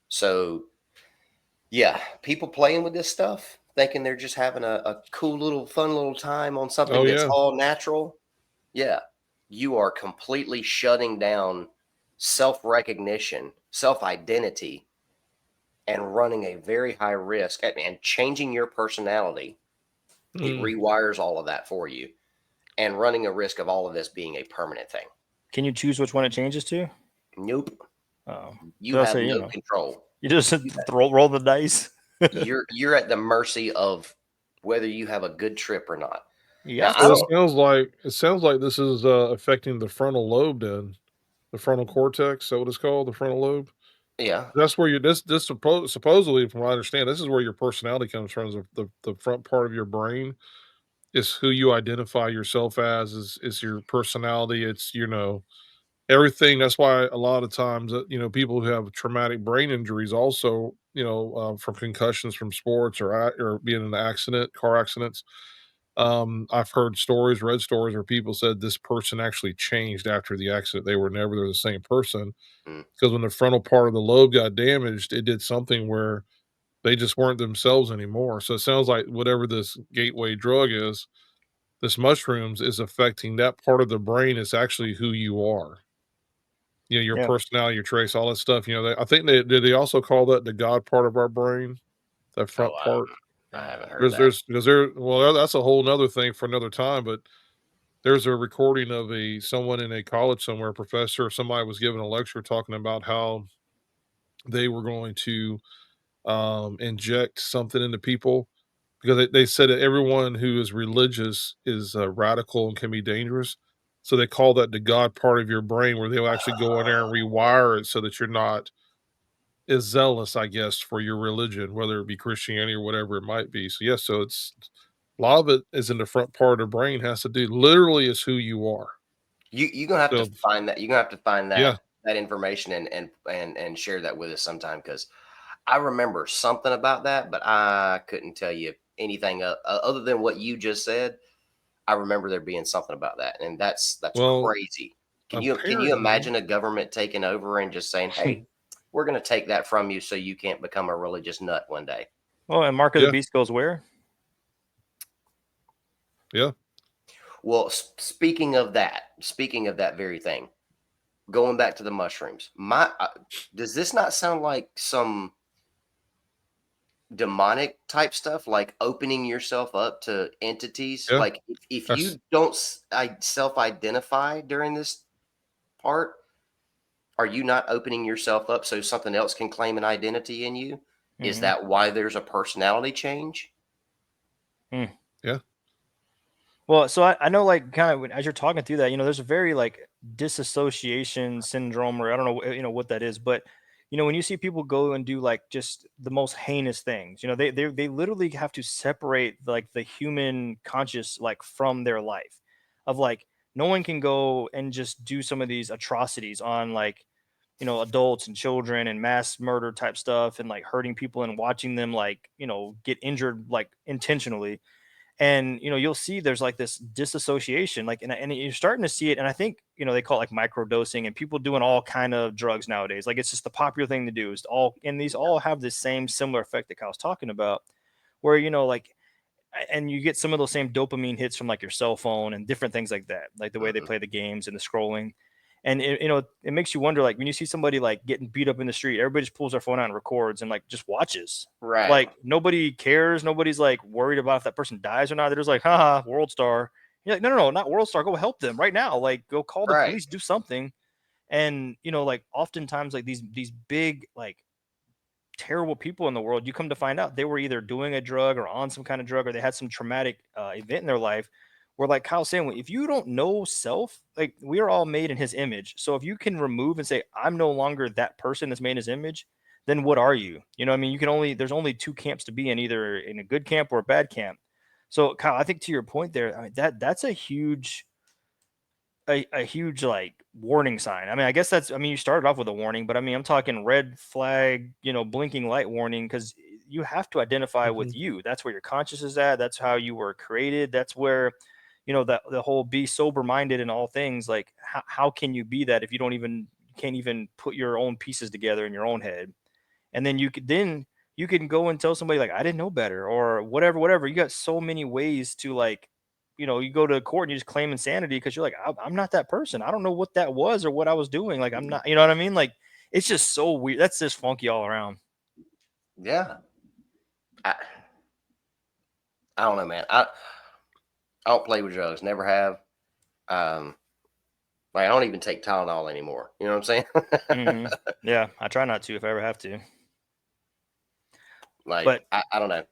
[SPEAKER 2] So yeah, people playing with this stuff, thinking they're just having a cool little fun little time on something that's all natural. Yeah, you are completely shutting down self-recognition, self-identity, and running a very high risk and changing your personality. It rewires all of that for you, and running a risk of all of this being a permanent thing.
[SPEAKER 3] Can you choose which one it changes to?
[SPEAKER 2] Nope.
[SPEAKER 3] Oh,
[SPEAKER 2] You have no control.
[SPEAKER 3] You just roll the dice.
[SPEAKER 2] You're at the mercy of whether you have a good trip or not.
[SPEAKER 3] Yeah.
[SPEAKER 1] So it sounds like this is affecting the frontal lobe, then the frontal cortex. Is that what it's called? The frontal lobe.
[SPEAKER 2] Yeah.
[SPEAKER 1] That's where this supposedly, from what I understand, this is where your personality comes from. Is the front part of your brain is who you identify yourself as. Is your personality. It's everything. That's why a lot of times people who have traumatic brain injuries also from concussions from sports or being in an car accidents. I've heard stories, read stories where people said this person actually changed after the accident. They were never the same person because when the frontal part of the lobe got damaged, it did something where they just weren't themselves anymore. So it sounds like whatever this gateway drug is, this mushrooms is affecting that part of the brain. Is actually who you are. Your personality, your trace, all that stuff. I think they also call that the God part of our brain, that front part.
[SPEAKER 2] I haven't heard
[SPEAKER 1] Well, that's a whole nother thing for another time. But there's a recording of someone in a college somewhere, a professor or somebody was giving a lecture talking about how they were going to inject something into people because they said that everyone who is religious is radical and can be dangerous. So they call that the God part of your brain, where they'll actually go in there and rewire it so that you're not as zealous, I guess, for your religion, whether it be Christianity or whatever it might be. So yes, so it's a lot of it is in the front part of the brain, has to do literally is who you are.
[SPEAKER 2] You're gonna have to
[SPEAKER 1] So
[SPEAKER 2] find that. You're gonna have to find
[SPEAKER 1] yeah,
[SPEAKER 2] that information and share that with us sometime, because I remember something about that, but I couldn't tell you anything other than what you just said. I remember there being something about that, and that's
[SPEAKER 1] well,
[SPEAKER 2] crazy. Can you
[SPEAKER 1] apparently,
[SPEAKER 2] imagine a government taking over and just saying, "Hey, we're going to take that from you, so you can't become a religious nut one day"?
[SPEAKER 3] Oh, and Mark of the
[SPEAKER 1] yeah,
[SPEAKER 3] Beast goes where?
[SPEAKER 1] yeah.
[SPEAKER 2] Well, speaking of that very thing, going back to the mushrooms, does this not sound like some demonic type stuff, like opening yourself up to entities?
[SPEAKER 1] Yeah,
[SPEAKER 2] Like if
[SPEAKER 1] that's
[SPEAKER 2] you don't self-identify during this part, are you not opening yourself up so something else can claim an identity in you? Is
[SPEAKER 3] Hmm.
[SPEAKER 2] that why there's a personality change?
[SPEAKER 1] yeah,
[SPEAKER 3] Well, so I know, like, kind of as you're talking through that, there's a very like disassociation syndrome, or I don't know, what that is, but when you see people go and do like just the most heinous things, they literally have to separate like the human conscious like from their life, of like no one can go and just do some of these atrocities on like adults and children and mass murder type stuff and like hurting people and watching them like get injured like intentionally. And you'll see there's like this disassociation, like, and you're starting to see it. And I think they call it like micro dosing, and people doing all kind of drugs nowadays, like it's just the popular thing to do is all, and these all have the same similar effect that Kyle's talking about, where like, and you get some of those same dopamine hits from like your cell phone and different things like that, like the way they
[SPEAKER 2] Mhm.
[SPEAKER 3] play the games and the scrolling. And it makes you wonder, like when you see somebody like getting beat up in the street, everybody just pulls their phone out and records and like just watches.
[SPEAKER 2] Right,
[SPEAKER 3] Like nobody cares, nobody's like worried about if that person dies or not. They're just like, haha, world star. You're like, no, no, no, not world star, go help them right now, like go call the
[SPEAKER 2] right.
[SPEAKER 3] police, do something. And like oftentimes like these big like terrible people in the world, you come to find out they were either doing a drug or on some kind of drug, or they had some traumatic event in their life where, like Kyle's saying, if you don't know self, like we are all made in his image. So if you can remove and say, I'm no longer that person that's made in his image, then what are you? I mean, there's only two camps to be in, either in a good camp or a bad camp. So Kyle, I think to your point there, I mean, that's a huge like warning sign. I mean, I guess that's, I mean, you started off with a warning, but I mean, I'm talking red flag, blinking light warning, because you have to identify
[SPEAKER 1] hmm
[SPEAKER 3] with you. That's where your conscious is at. That's how you were created. That's where, that the whole be sober minded in all things. Like, how can you be that if can't even put your own pieces together in your own head? And then you can go and tell somebody like, I didn't know better, or whatever. You got so many ways to like, you go to court and you just claim insanity because you're like, I'm not that person. I don't know what that was or what I was doing. Like, I'm not, you know what I mean? Like, it's just so weird. That's just funky all around.
[SPEAKER 2] Yeah. I, I don't know, man. I don't play with drugs. Never have. Um, like I don't even take Tylenol anymore. You know what I'm saying?
[SPEAKER 3] Hmm. Yeah, I try not to if I ever have to.
[SPEAKER 2] Like
[SPEAKER 3] But
[SPEAKER 2] I don't know.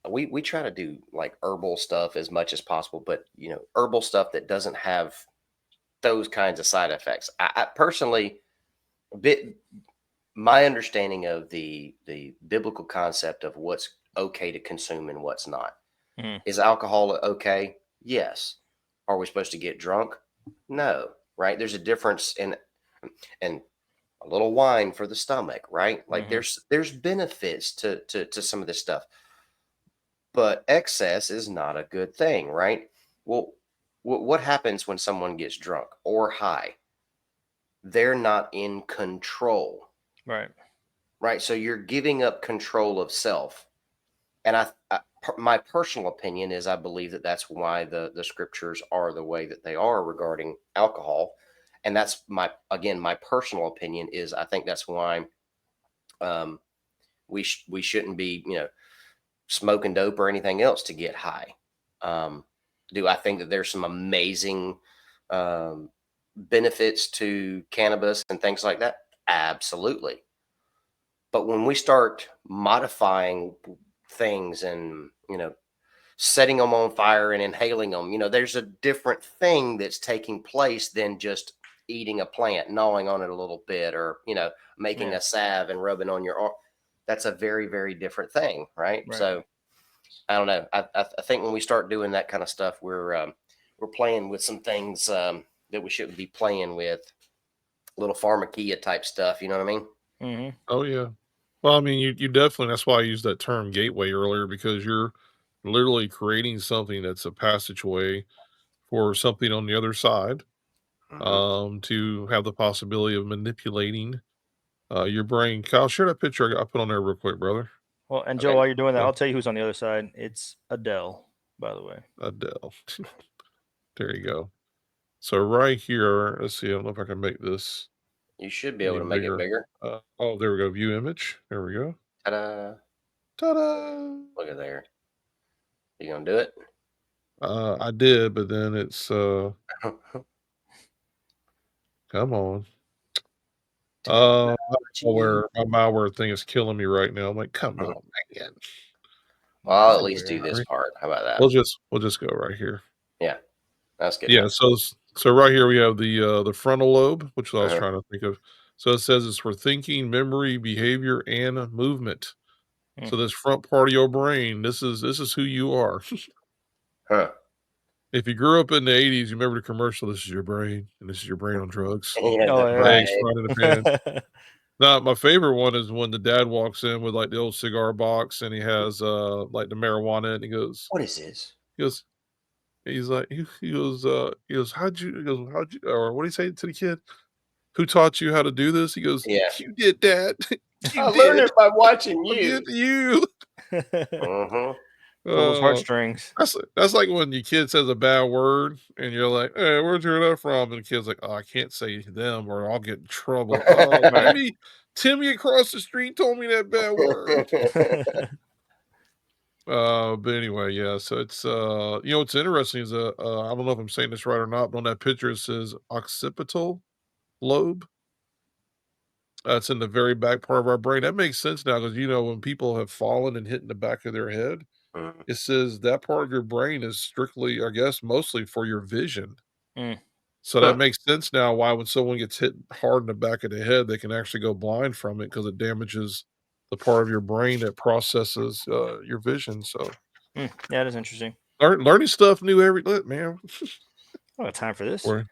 [SPEAKER 2] We try to do like herbal stuff as much as possible, but herbal stuff that doesn't have those kinds of side effects. I personally, bit my understanding of the biblical concept of what's okay to consume and what's not.
[SPEAKER 3] mhm,
[SPEAKER 2] Is alcohol okay? Yes. Are we supposed to get drunk? No. Right? There's a difference in a little wine for the stomach, right? Like
[SPEAKER 3] mhm,
[SPEAKER 2] there's benefits to some of this stuff, but excess is not a good thing, right? Well, what happens when someone gets drunk or high? They're not in control,
[SPEAKER 3] right.
[SPEAKER 2] right? So you're giving up control of self. And my personal opinion is I believe that that's why the scriptures are the way that they are regarding alcohol. And that's my personal opinion is I think that's why um, we shouldn't be smoking dope or anything else to get high. Um, do I think that there's some amazing um, benefits to cannabis and things like that? Absolutely. But when we start modifying things and, setting them on fire and inhaling them, there's a different thing that's taking place than just eating a plant, gnawing on it a little bit, or, making
[SPEAKER 3] Yeah.
[SPEAKER 2] a salve and rubbing on your arm. That's a very, very different thing, right?
[SPEAKER 3] Right.
[SPEAKER 2] So I don't know. I think when we start doing that kind of stuff, we're playing with some things that we shouldn't be playing with. Little pharmakia type stuff. You know what I mean?
[SPEAKER 3] Mm-hmm.
[SPEAKER 1] Oh yeah. Well, I mean, you definitely. That's why I used that term gateway earlier because you're literally creating something that's a passageway for something on the other side,
[SPEAKER 2] Hmm.
[SPEAKER 1] to have the possibility of manipulating your brain. Kyle, share that picture I put on there real quick, brother.
[SPEAKER 3] Well, and Joe,
[SPEAKER 2] Okay.
[SPEAKER 3] while you're doing that,
[SPEAKER 1] Yeah,
[SPEAKER 3] I'll tell you who's on the other side. It's Adele, by the way.
[SPEAKER 1] Adele. There you go. So right here, let's see. I don't know if I can make this
[SPEAKER 2] You should be able
[SPEAKER 1] any
[SPEAKER 2] to make it
[SPEAKER 1] bigger.
[SPEAKER 2] bigger.
[SPEAKER 1] Oh, there we go. View image. There we go.
[SPEAKER 2] Ta-da!
[SPEAKER 1] Ta-da!
[SPEAKER 2] Look at there. You gonna do it?
[SPEAKER 1] I did, but then it's come on.
[SPEAKER 2] Technology.
[SPEAKER 1] My malware thing is killing me right now. I'm like, come
[SPEAKER 2] Mhm.
[SPEAKER 1] on, man.
[SPEAKER 2] Well, I'll at least do
[SPEAKER 3] Malware.
[SPEAKER 2] this
[SPEAKER 1] Sorry.
[SPEAKER 2] part. How about that?
[SPEAKER 1] We'll just go right here.
[SPEAKER 2] Yeah, that's good
[SPEAKER 1] Yeah,
[SPEAKER 2] enough.
[SPEAKER 1] so right here we have the frontal lobe, which I was
[SPEAKER 2] Uh-huh.
[SPEAKER 1] trying to think of. So it says it's for thinking, memory, behavior, and movement.
[SPEAKER 3] Hmm.
[SPEAKER 1] So this front part of your brain, this is who you are.
[SPEAKER 2] Huh.
[SPEAKER 1] If you grew up in the 80s, you remember the commercial, this is your brain, and this is your brain on drugs.
[SPEAKER 2] Yeah,
[SPEAKER 3] Oh,
[SPEAKER 1] Eggs
[SPEAKER 2] right.
[SPEAKER 1] fried in a pan. Now, my favorite one is when the dad walks in with like the old cigar box and he has like the marijuana and
[SPEAKER 2] What is this?
[SPEAKER 1] he goes, he's like, how'd you, or what do you say to the kid? Who taught you how to do this? He goes,
[SPEAKER 2] Yeah,
[SPEAKER 1] you did, Dad. You
[SPEAKER 2] I learned
[SPEAKER 1] did.
[SPEAKER 2] it by watching
[SPEAKER 1] I did
[SPEAKER 2] you.
[SPEAKER 1] to you.
[SPEAKER 2] Mm-hmm.
[SPEAKER 3] Pull those
[SPEAKER 1] Uh,
[SPEAKER 3] heartstrings.
[SPEAKER 1] that's like when your kid says a bad word and you're like, hey, where'd you hear that from? And the kid's like, oh, I can't say them or I'll get in trouble. Oh,
[SPEAKER 3] Right.
[SPEAKER 1] Timmy across the street told me that bad word. But anyway, yeah. So it's what's interesting is I don't know if I'm saying this right or not, but on that picture it says occipital lobe. That's in the very back part of our brain. That makes sense now because when people have fallen and hit in the back of their head,
[SPEAKER 2] Mm,
[SPEAKER 1] it says that part of your brain is strictly, I guess, mostly for your vision.
[SPEAKER 3] Mm.
[SPEAKER 1] So that
[SPEAKER 2] huh.
[SPEAKER 1] makes sense now why when someone gets hit hard in the back of the head, they can actually go blind from it because it damages the part of your brain that processes your vision. So
[SPEAKER 3] Mm. Yeah, that is interesting.
[SPEAKER 1] learning stuff new every man.
[SPEAKER 3] I don't have time for this.
[SPEAKER 1] Or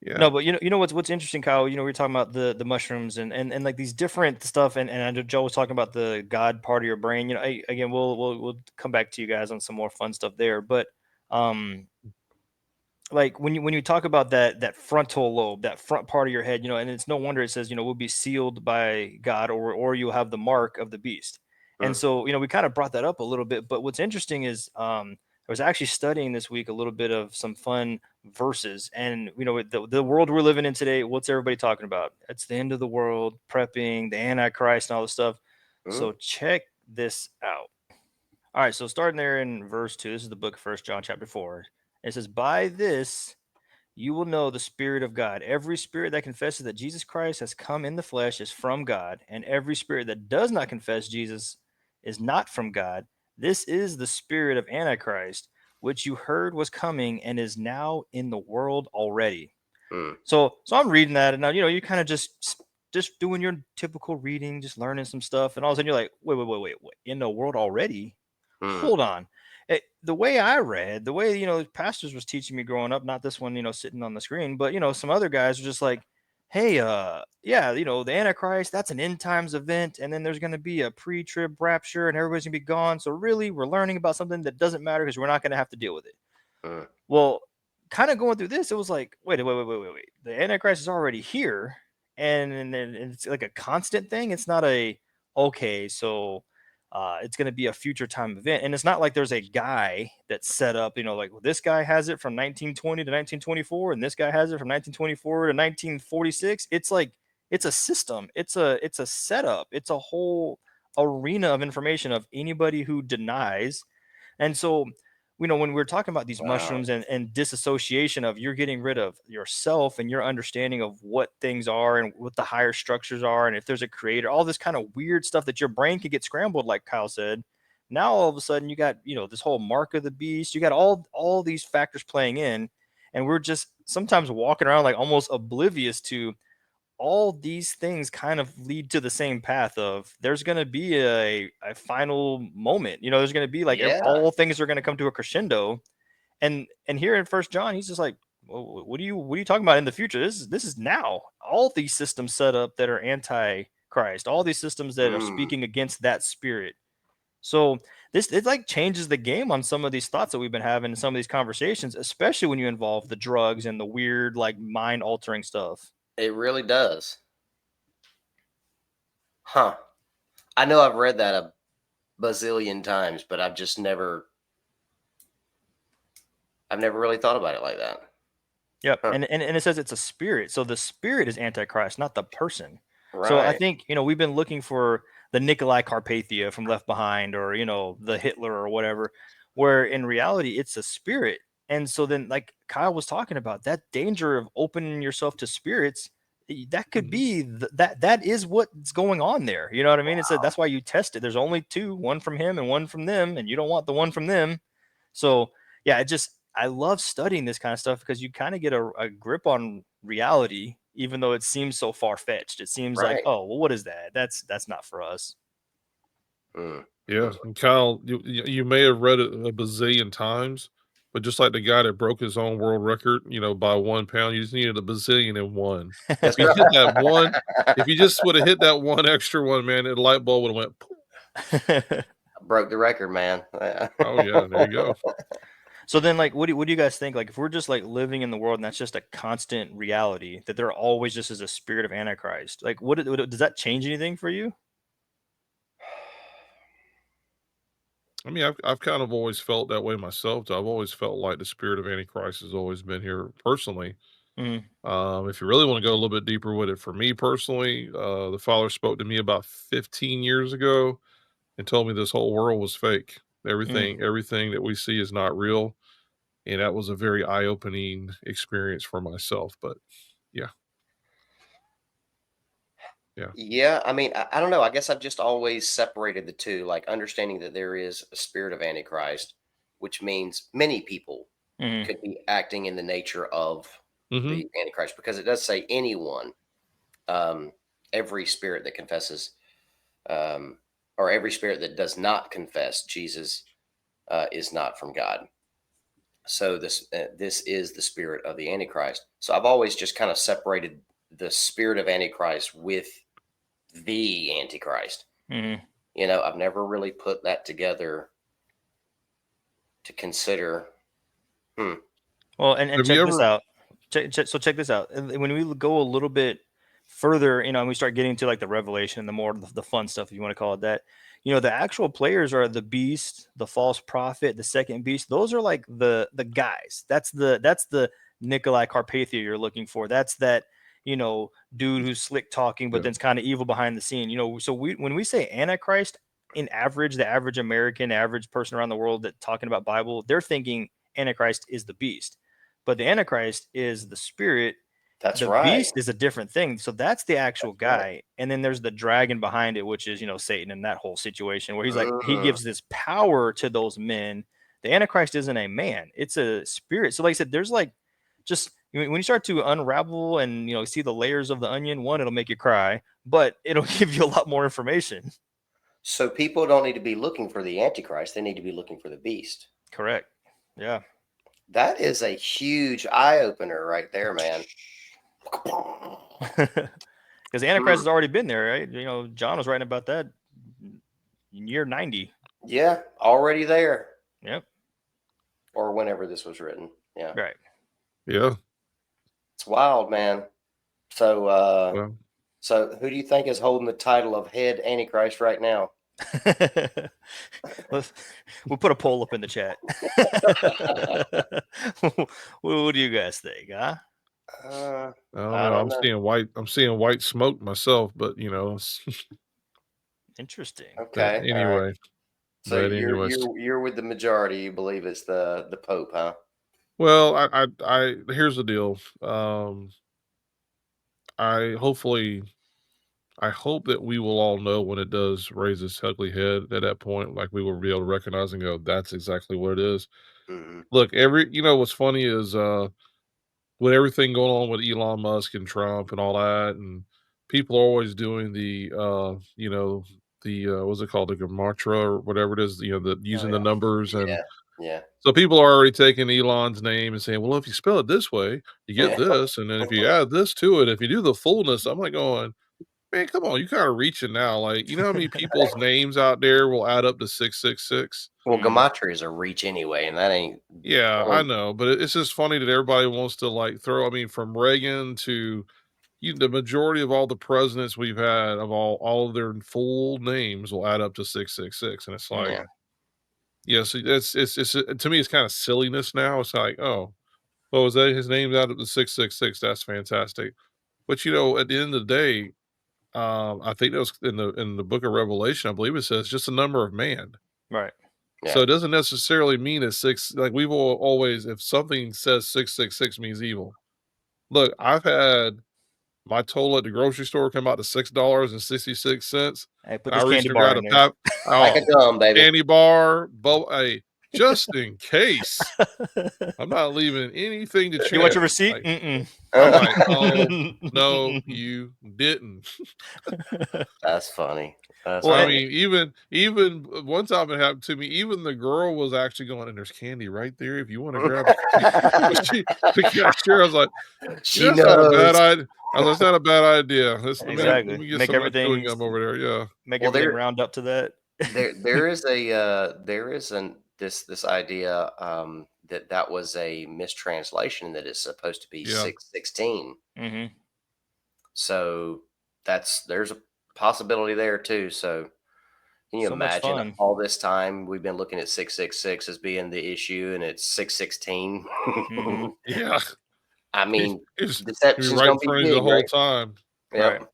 [SPEAKER 1] yeah.
[SPEAKER 3] No, but you know what's interesting, Kyle. We were talking about the mushrooms and like these different stuff, and I know Joe was talking about the God part of your brain. Again, we'll come back to you guys on some more fun stuff there. But um, like when you talk about that frontal lobe, that front part of your head, and it's no wonder it says will be sealed by God, or you'll have the mark of the beast. And
[SPEAKER 2] Mm,
[SPEAKER 3] so we kind of brought that up a little bit, but what's interesting is I was actually studying this week a little bit of some fun verses, and the world we're living in today, what's everybody talking about? It's the end of the world, prepping, the Antichrist, and all this stuff.
[SPEAKER 2] mm,
[SPEAKER 3] So check this out. All right, so starting there in verse 2, this is the book of First John chapter 4. It says, by this you will know the Spirit of God. Every spirit that confesses that Jesus Christ has come in the flesh is from God, and every spirit that does not confess Jesus is not from God. This is the spirit of Antichrist, which you heard was coming and is now in the world already.
[SPEAKER 2] mm,
[SPEAKER 3] So I'm reading that, and now you're kind of just doing your typical reading, just learning some stuff, and all of a sudden you're like, wait, in the world already?
[SPEAKER 2] mm,
[SPEAKER 3] Hold on. The way I read, the way pastors was teaching me growing up, not this one, sitting on the screen, but some other guys were just like, hey, yeah, the Antichrist, that's an end times event, and then there's going to be a pre-trib rapture, and everybody's gonna be gone. So really, we're learning about something that doesn't matter because we're not going to have to deal with it.
[SPEAKER 2] mm,
[SPEAKER 3] Well, kind of going through this, it was like, wait. The Antichrist is already here, and it's like a constant thing. It's not a okay, so it's going to be a future time event, and it's not like there's a guy that's set up. Like well, this guy has it from 1920 to 1924, and this guy has it from 1924 to 1946. It's like it's a system. It's a setup. It's a whole arena of information of anybody who denies. And so when we're talking about these
[SPEAKER 2] Wow.
[SPEAKER 3] mushrooms and disassociation of you're getting rid of yourself and your understanding of what things are and what the higher structures are, and if there's a creator, all this kind of weird stuff that your brain could get scrambled, like Kyle said. Now all of a sudden you got, this whole mark of the beast, you got all these factors playing in, and we're just sometimes walking around like almost oblivious to all these things kind of lead to the same path of there's going to be a final moment. There's going to be like
[SPEAKER 2] Yeah.
[SPEAKER 3] all things are going to come to a crescendo. And here in First John, he's just like, well, what are you talking about in the future? This is now. All these systems set up that are anti-Christ, all these systems that are speaking against that spirit. So it like changes the game on some of these thoughts that we've been having in some of these conversations, especially when you involve the drugs and the weird, like, mind altering stuff.
[SPEAKER 2] It really does. Huh. I know I've read that a bazillion times, but I've never really thought about it like that.
[SPEAKER 3] Yep.
[SPEAKER 2] Huh.
[SPEAKER 3] And it says it's a spirit. So the spirit is Antichrist, not the person.
[SPEAKER 2] Right.
[SPEAKER 3] So I think, we've been looking for the Nikolai Carpathia from Left Behind, or, the Hitler or whatever, where in reality it's a spirit. And so then, like Kyle was talking about, that danger of opening yourself to spirits, that could be that is what's going on there. You know what I mean? Wow. It's that's why you test it. There's only two, one from him and one from them, and you don't want the one from them. So yeah, I love studying this kind of stuff because you kind of get a grip on reality, even though it seems so far fetched. It seems like,
[SPEAKER 2] Right.
[SPEAKER 3] oh, well, what is that? That's not for us.
[SPEAKER 1] Yeah, and Kyle, you may have read it a bazillion times, but just like the guy that broke his own world record, by 1 pound, you just needed a bazillion and one.
[SPEAKER 2] That's
[SPEAKER 1] If you hit that one,
[SPEAKER 2] right.
[SPEAKER 1] if you just would have hit that one extra one, man, the light bulb would have went. Poof.
[SPEAKER 2] Broke the record, man.
[SPEAKER 1] Oh yeah, there you go.
[SPEAKER 3] So then, like, what do you guys think? Like, if we're just like living in the world and that's just a constant reality, that there always just is a spirit of Antichrist, like, does that change anything for you?
[SPEAKER 1] I mean, I've kind of always felt that way myself. I've always felt like the spirit of Antichrist has always been here personally. If you really want to go a little bit deeper with it, for me personally, the Father spoke to me about 15 years ago and told me this whole world was fake. Everything that we see is not real, and that was a very eye-opening experience for myself. But yeah.
[SPEAKER 2] Yeah, I mean, I don't know. I guess I've just always separated the two, like understanding that there is a spirit of Antichrist, which means many people could be acting in the nature of the Antichrist, because it does say anyone, every spirit that confesses, or every spirit that does not confess Jesus is not from God. So this is the spirit of the Antichrist. So I've always just kind of separated the spirit of Antichrist with the Antichrist. I've never really put that together to consider.
[SPEAKER 3] Well, and
[SPEAKER 1] Have
[SPEAKER 3] check
[SPEAKER 1] you
[SPEAKER 3] this
[SPEAKER 1] ever?
[SPEAKER 3] out. Check this out. When we go a little bit further, and we start getting to like the revelation, the more the fun stuff, if you want to call it that. The actual players are the beast, the false prophet, the second beast. Those are like the guys. That's the Nikolai Carpathia you're looking for. That's that dude who's slick talking, but
[SPEAKER 1] Yeah.
[SPEAKER 3] then's kind of evil behind the scene. So when we say Antichrist, the average American, average person around the world that talking about Bible, they're thinking Antichrist is the beast, but the Antichrist is the spirit.
[SPEAKER 2] That's
[SPEAKER 3] The
[SPEAKER 2] right.
[SPEAKER 3] beast is a different thing. So that's the actual
[SPEAKER 2] That's
[SPEAKER 3] guy.
[SPEAKER 2] right.
[SPEAKER 3] And then there's the dragon behind it, which is, Satan and that whole situation where he's like, he gives this power to those men. The Antichrist isn't a man, it's a spirit. So like I said, there's like, just when you start to unravel and, see the layers of the onion, one, it'll make you cry, but it'll give you a lot more information.
[SPEAKER 2] So people don't need to be looking for the Antichrist. They need to be looking for the beast.
[SPEAKER 3] Correct. Yeah.
[SPEAKER 2] That is a huge eye opener right there, man.
[SPEAKER 3] Because the Antichrist has already been there, right? John was writing about that in year 90.
[SPEAKER 2] Yeah, already there.
[SPEAKER 3] Yep.
[SPEAKER 2] Or whenever this was written. Yeah.
[SPEAKER 3] Right.
[SPEAKER 1] Yeah.
[SPEAKER 2] It's wild, man. So,
[SPEAKER 1] Well,
[SPEAKER 2] so who do you think is holding the title of head Antichrist right now?
[SPEAKER 3] We'll put a poll up in the chat. What do you guys think, huh?
[SPEAKER 1] I don't know. I'm seeing white smoke myself, but
[SPEAKER 3] Interesting.
[SPEAKER 2] Okay.
[SPEAKER 1] anyway.
[SPEAKER 2] So
[SPEAKER 1] But anyways,
[SPEAKER 2] you're with the majority. You believe it's the Pope, huh?
[SPEAKER 1] well, I here's the deal. I hopefully I hope that we will all know when it does raise its ugly head at that point, like we will be able to recognize and go, that's exactly what it is.
[SPEAKER 2] Hmm.
[SPEAKER 1] Look, what's funny is with everything going on with Elon Musk and Trump and all that, and people are always doing the what's it called, the gematria or whatever it is, the
[SPEAKER 3] Oh
[SPEAKER 1] using the
[SPEAKER 3] yeah.
[SPEAKER 1] numbers. And
[SPEAKER 2] Yeah, yeah,
[SPEAKER 1] so people are already taking Elon's name and saying, well, if you spell it this way, you get this, and then if you add this to it, if you do the fullness, I'm like going, man, come on, you kind of reaching now. Like, you know how many people's names out there will add up to 666?
[SPEAKER 2] Well,
[SPEAKER 3] Mm,
[SPEAKER 2] gematria is a reach anyway, and that ain't.
[SPEAKER 1] Yeah,
[SPEAKER 2] I
[SPEAKER 1] I
[SPEAKER 2] mean,
[SPEAKER 1] know, but it's just funny that everybody wants to like throw. I mean, from Reagan to the majority of all the presidents we've had of all of their full names will add up to 666, and it's like,
[SPEAKER 2] yeah,
[SPEAKER 3] mm-hmm.
[SPEAKER 1] yes, it's to me, it's kind of silliness now. It's like, oh, what was that? His name's out up to 666. That's fantastic. But at the end of the day, I think that was in the book of Revelation. I believe it says just a number of man.
[SPEAKER 3] Right.
[SPEAKER 1] So
[SPEAKER 2] yeah.
[SPEAKER 1] it doesn't necessarily mean it's six. Like we've always, if something says 666 means evil. Look, I've had my total at the grocery store come out to $6.66,
[SPEAKER 3] Hey, put
[SPEAKER 1] and I
[SPEAKER 3] this
[SPEAKER 1] reached
[SPEAKER 3] candy
[SPEAKER 1] and
[SPEAKER 3] bar
[SPEAKER 1] grabbed
[SPEAKER 3] in
[SPEAKER 1] a
[SPEAKER 3] there.
[SPEAKER 1] pap
[SPEAKER 2] Like a
[SPEAKER 1] oh,
[SPEAKER 2] gum, baby.
[SPEAKER 1] candy bar, hey, just in case. I'm not leaving anything to
[SPEAKER 3] You want your
[SPEAKER 1] chance.
[SPEAKER 3] receipt?
[SPEAKER 1] Like,
[SPEAKER 3] Mm-mm.
[SPEAKER 1] I'm like, "Oh, no, you didn't."
[SPEAKER 2] That's funny. That's
[SPEAKER 3] Well,
[SPEAKER 1] I
[SPEAKER 3] and,
[SPEAKER 2] funny.
[SPEAKER 1] mean, even one time it happened to me, even the girl was actually going, "And there's candy right there if you wanna grab it." The cashier, I was like,
[SPEAKER 2] She
[SPEAKER 1] "Yeah, that's not a bad
[SPEAKER 2] knows.
[SPEAKER 1] idea." I was like, "That's not a bad idea. Let
[SPEAKER 3] exactly.
[SPEAKER 1] me get
[SPEAKER 3] Make
[SPEAKER 1] some of that chewing
[SPEAKER 3] everything
[SPEAKER 1] gum over there." Yeah.
[SPEAKER 3] make
[SPEAKER 2] Well,
[SPEAKER 3] everything round up to that.
[SPEAKER 2] there is this idea that was a mistranslation, that it's supposed to be
[SPEAKER 1] Yeah.
[SPEAKER 2] 616.
[SPEAKER 3] Hmm.
[SPEAKER 2] So there's a possibility there too. So can you
[SPEAKER 3] So much
[SPEAKER 2] imagine
[SPEAKER 3] fun.
[SPEAKER 2] all this time we've been looking at 666 as being the issue, and it's 616?
[SPEAKER 3] Hmm.
[SPEAKER 1] Yeah.
[SPEAKER 2] I
[SPEAKER 1] He
[SPEAKER 2] mean,
[SPEAKER 1] he was
[SPEAKER 2] deception's
[SPEAKER 1] right in
[SPEAKER 2] gonna be
[SPEAKER 1] front of you the
[SPEAKER 2] big,
[SPEAKER 1] whole
[SPEAKER 2] right?
[SPEAKER 1] time.
[SPEAKER 3] Right.
[SPEAKER 2] Yep.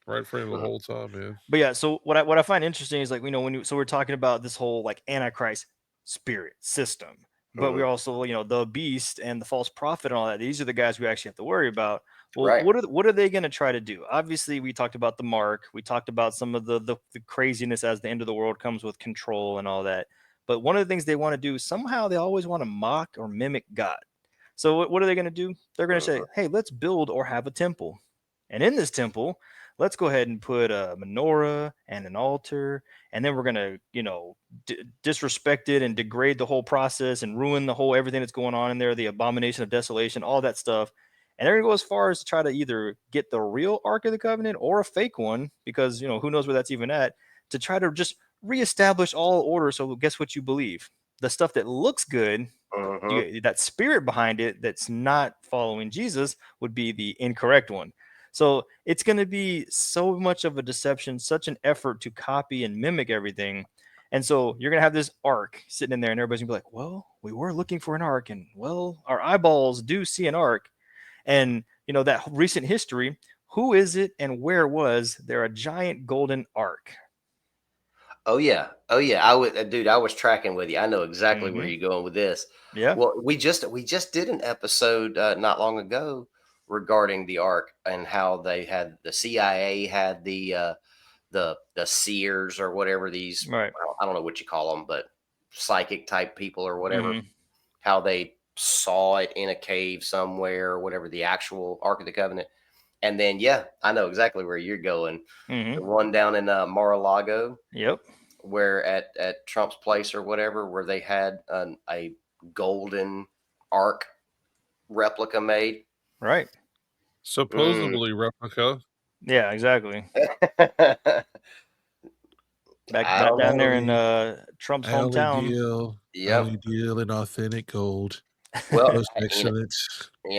[SPEAKER 1] Right in front of you the
[SPEAKER 2] Mm.
[SPEAKER 1] whole time, man.
[SPEAKER 3] But yeah, so what I find interesting is like so we're talking about this whole like Antichrist spirit system, but we're
[SPEAKER 2] Mhm.
[SPEAKER 3] also the beast and the false prophet and all that. These are the guys we actually have to worry about. Well,
[SPEAKER 2] Right.
[SPEAKER 3] what are they going to try to do? Obviously, we talked about the mark. We talked about some of the craziness as the end of the world comes with control and all that. But one of the things they want to do somehow they always want to mock or mimic God. So what are they going to do? They're going to say,
[SPEAKER 2] Mhm.
[SPEAKER 3] "Hey, let's build or have a temple, and in this temple." Let's go ahead and put a menorah and an altar, and then we're gonna, disrespect it and degrade the whole process and ruin the whole everything that's going on in there, the abomination of desolation, all that stuff. And they're gonna go as far as to try to either get the real Ark of the Covenant or a fake one, because who knows where that's even at, to try to just reestablish all order. So guess what you believe? The stuff that looks good,
[SPEAKER 2] Mhm.
[SPEAKER 3] that spirit behind it that's not following Jesus would be the incorrect one. So it's going to be so much of a deception, such an effort to copy and mimic everything. And so you're going to have this ark sitting in there, and everybody's going to be like, well, we were looking for an ark, and well, our eyeballs do see an ark. And, that recent history, who is it and where was there a giant golden ark?
[SPEAKER 2] Oh yeah. Oh yeah. Dude, I was tracking with you. I know exactly where
[SPEAKER 3] Hmm.
[SPEAKER 2] you're going with this.
[SPEAKER 3] Yeah.
[SPEAKER 2] Well, we just did an episode not long ago regarding the Ark, and how they had the CIA had the seers or whatever, these,
[SPEAKER 3] Right.
[SPEAKER 2] well, I don't know what you call them, but psychic type people or whatever,
[SPEAKER 3] Hmm.
[SPEAKER 2] how they saw it in a cave somewhere or whatever, the actual Ark of the Covenant. And then yeah, I know exactly where you're going.
[SPEAKER 3] Hmm.
[SPEAKER 2] The one down in Mar-a-Lago,
[SPEAKER 3] Yep.
[SPEAKER 2] where at Trump's place or whatever, where they had a golden ark replica made.
[SPEAKER 3] Right.
[SPEAKER 2] Mm.
[SPEAKER 1] Supposedly replica.
[SPEAKER 3] Yeah, exactly. Back
[SPEAKER 2] I
[SPEAKER 3] back
[SPEAKER 2] don't
[SPEAKER 3] down
[SPEAKER 2] know.
[SPEAKER 3] there in
[SPEAKER 1] Only
[SPEAKER 3] Trump's
[SPEAKER 1] only
[SPEAKER 3] hometown.
[SPEAKER 1] deal
[SPEAKER 2] Yep.
[SPEAKER 1] only deal in authentic gold.
[SPEAKER 2] Well,
[SPEAKER 1] Most
[SPEAKER 2] you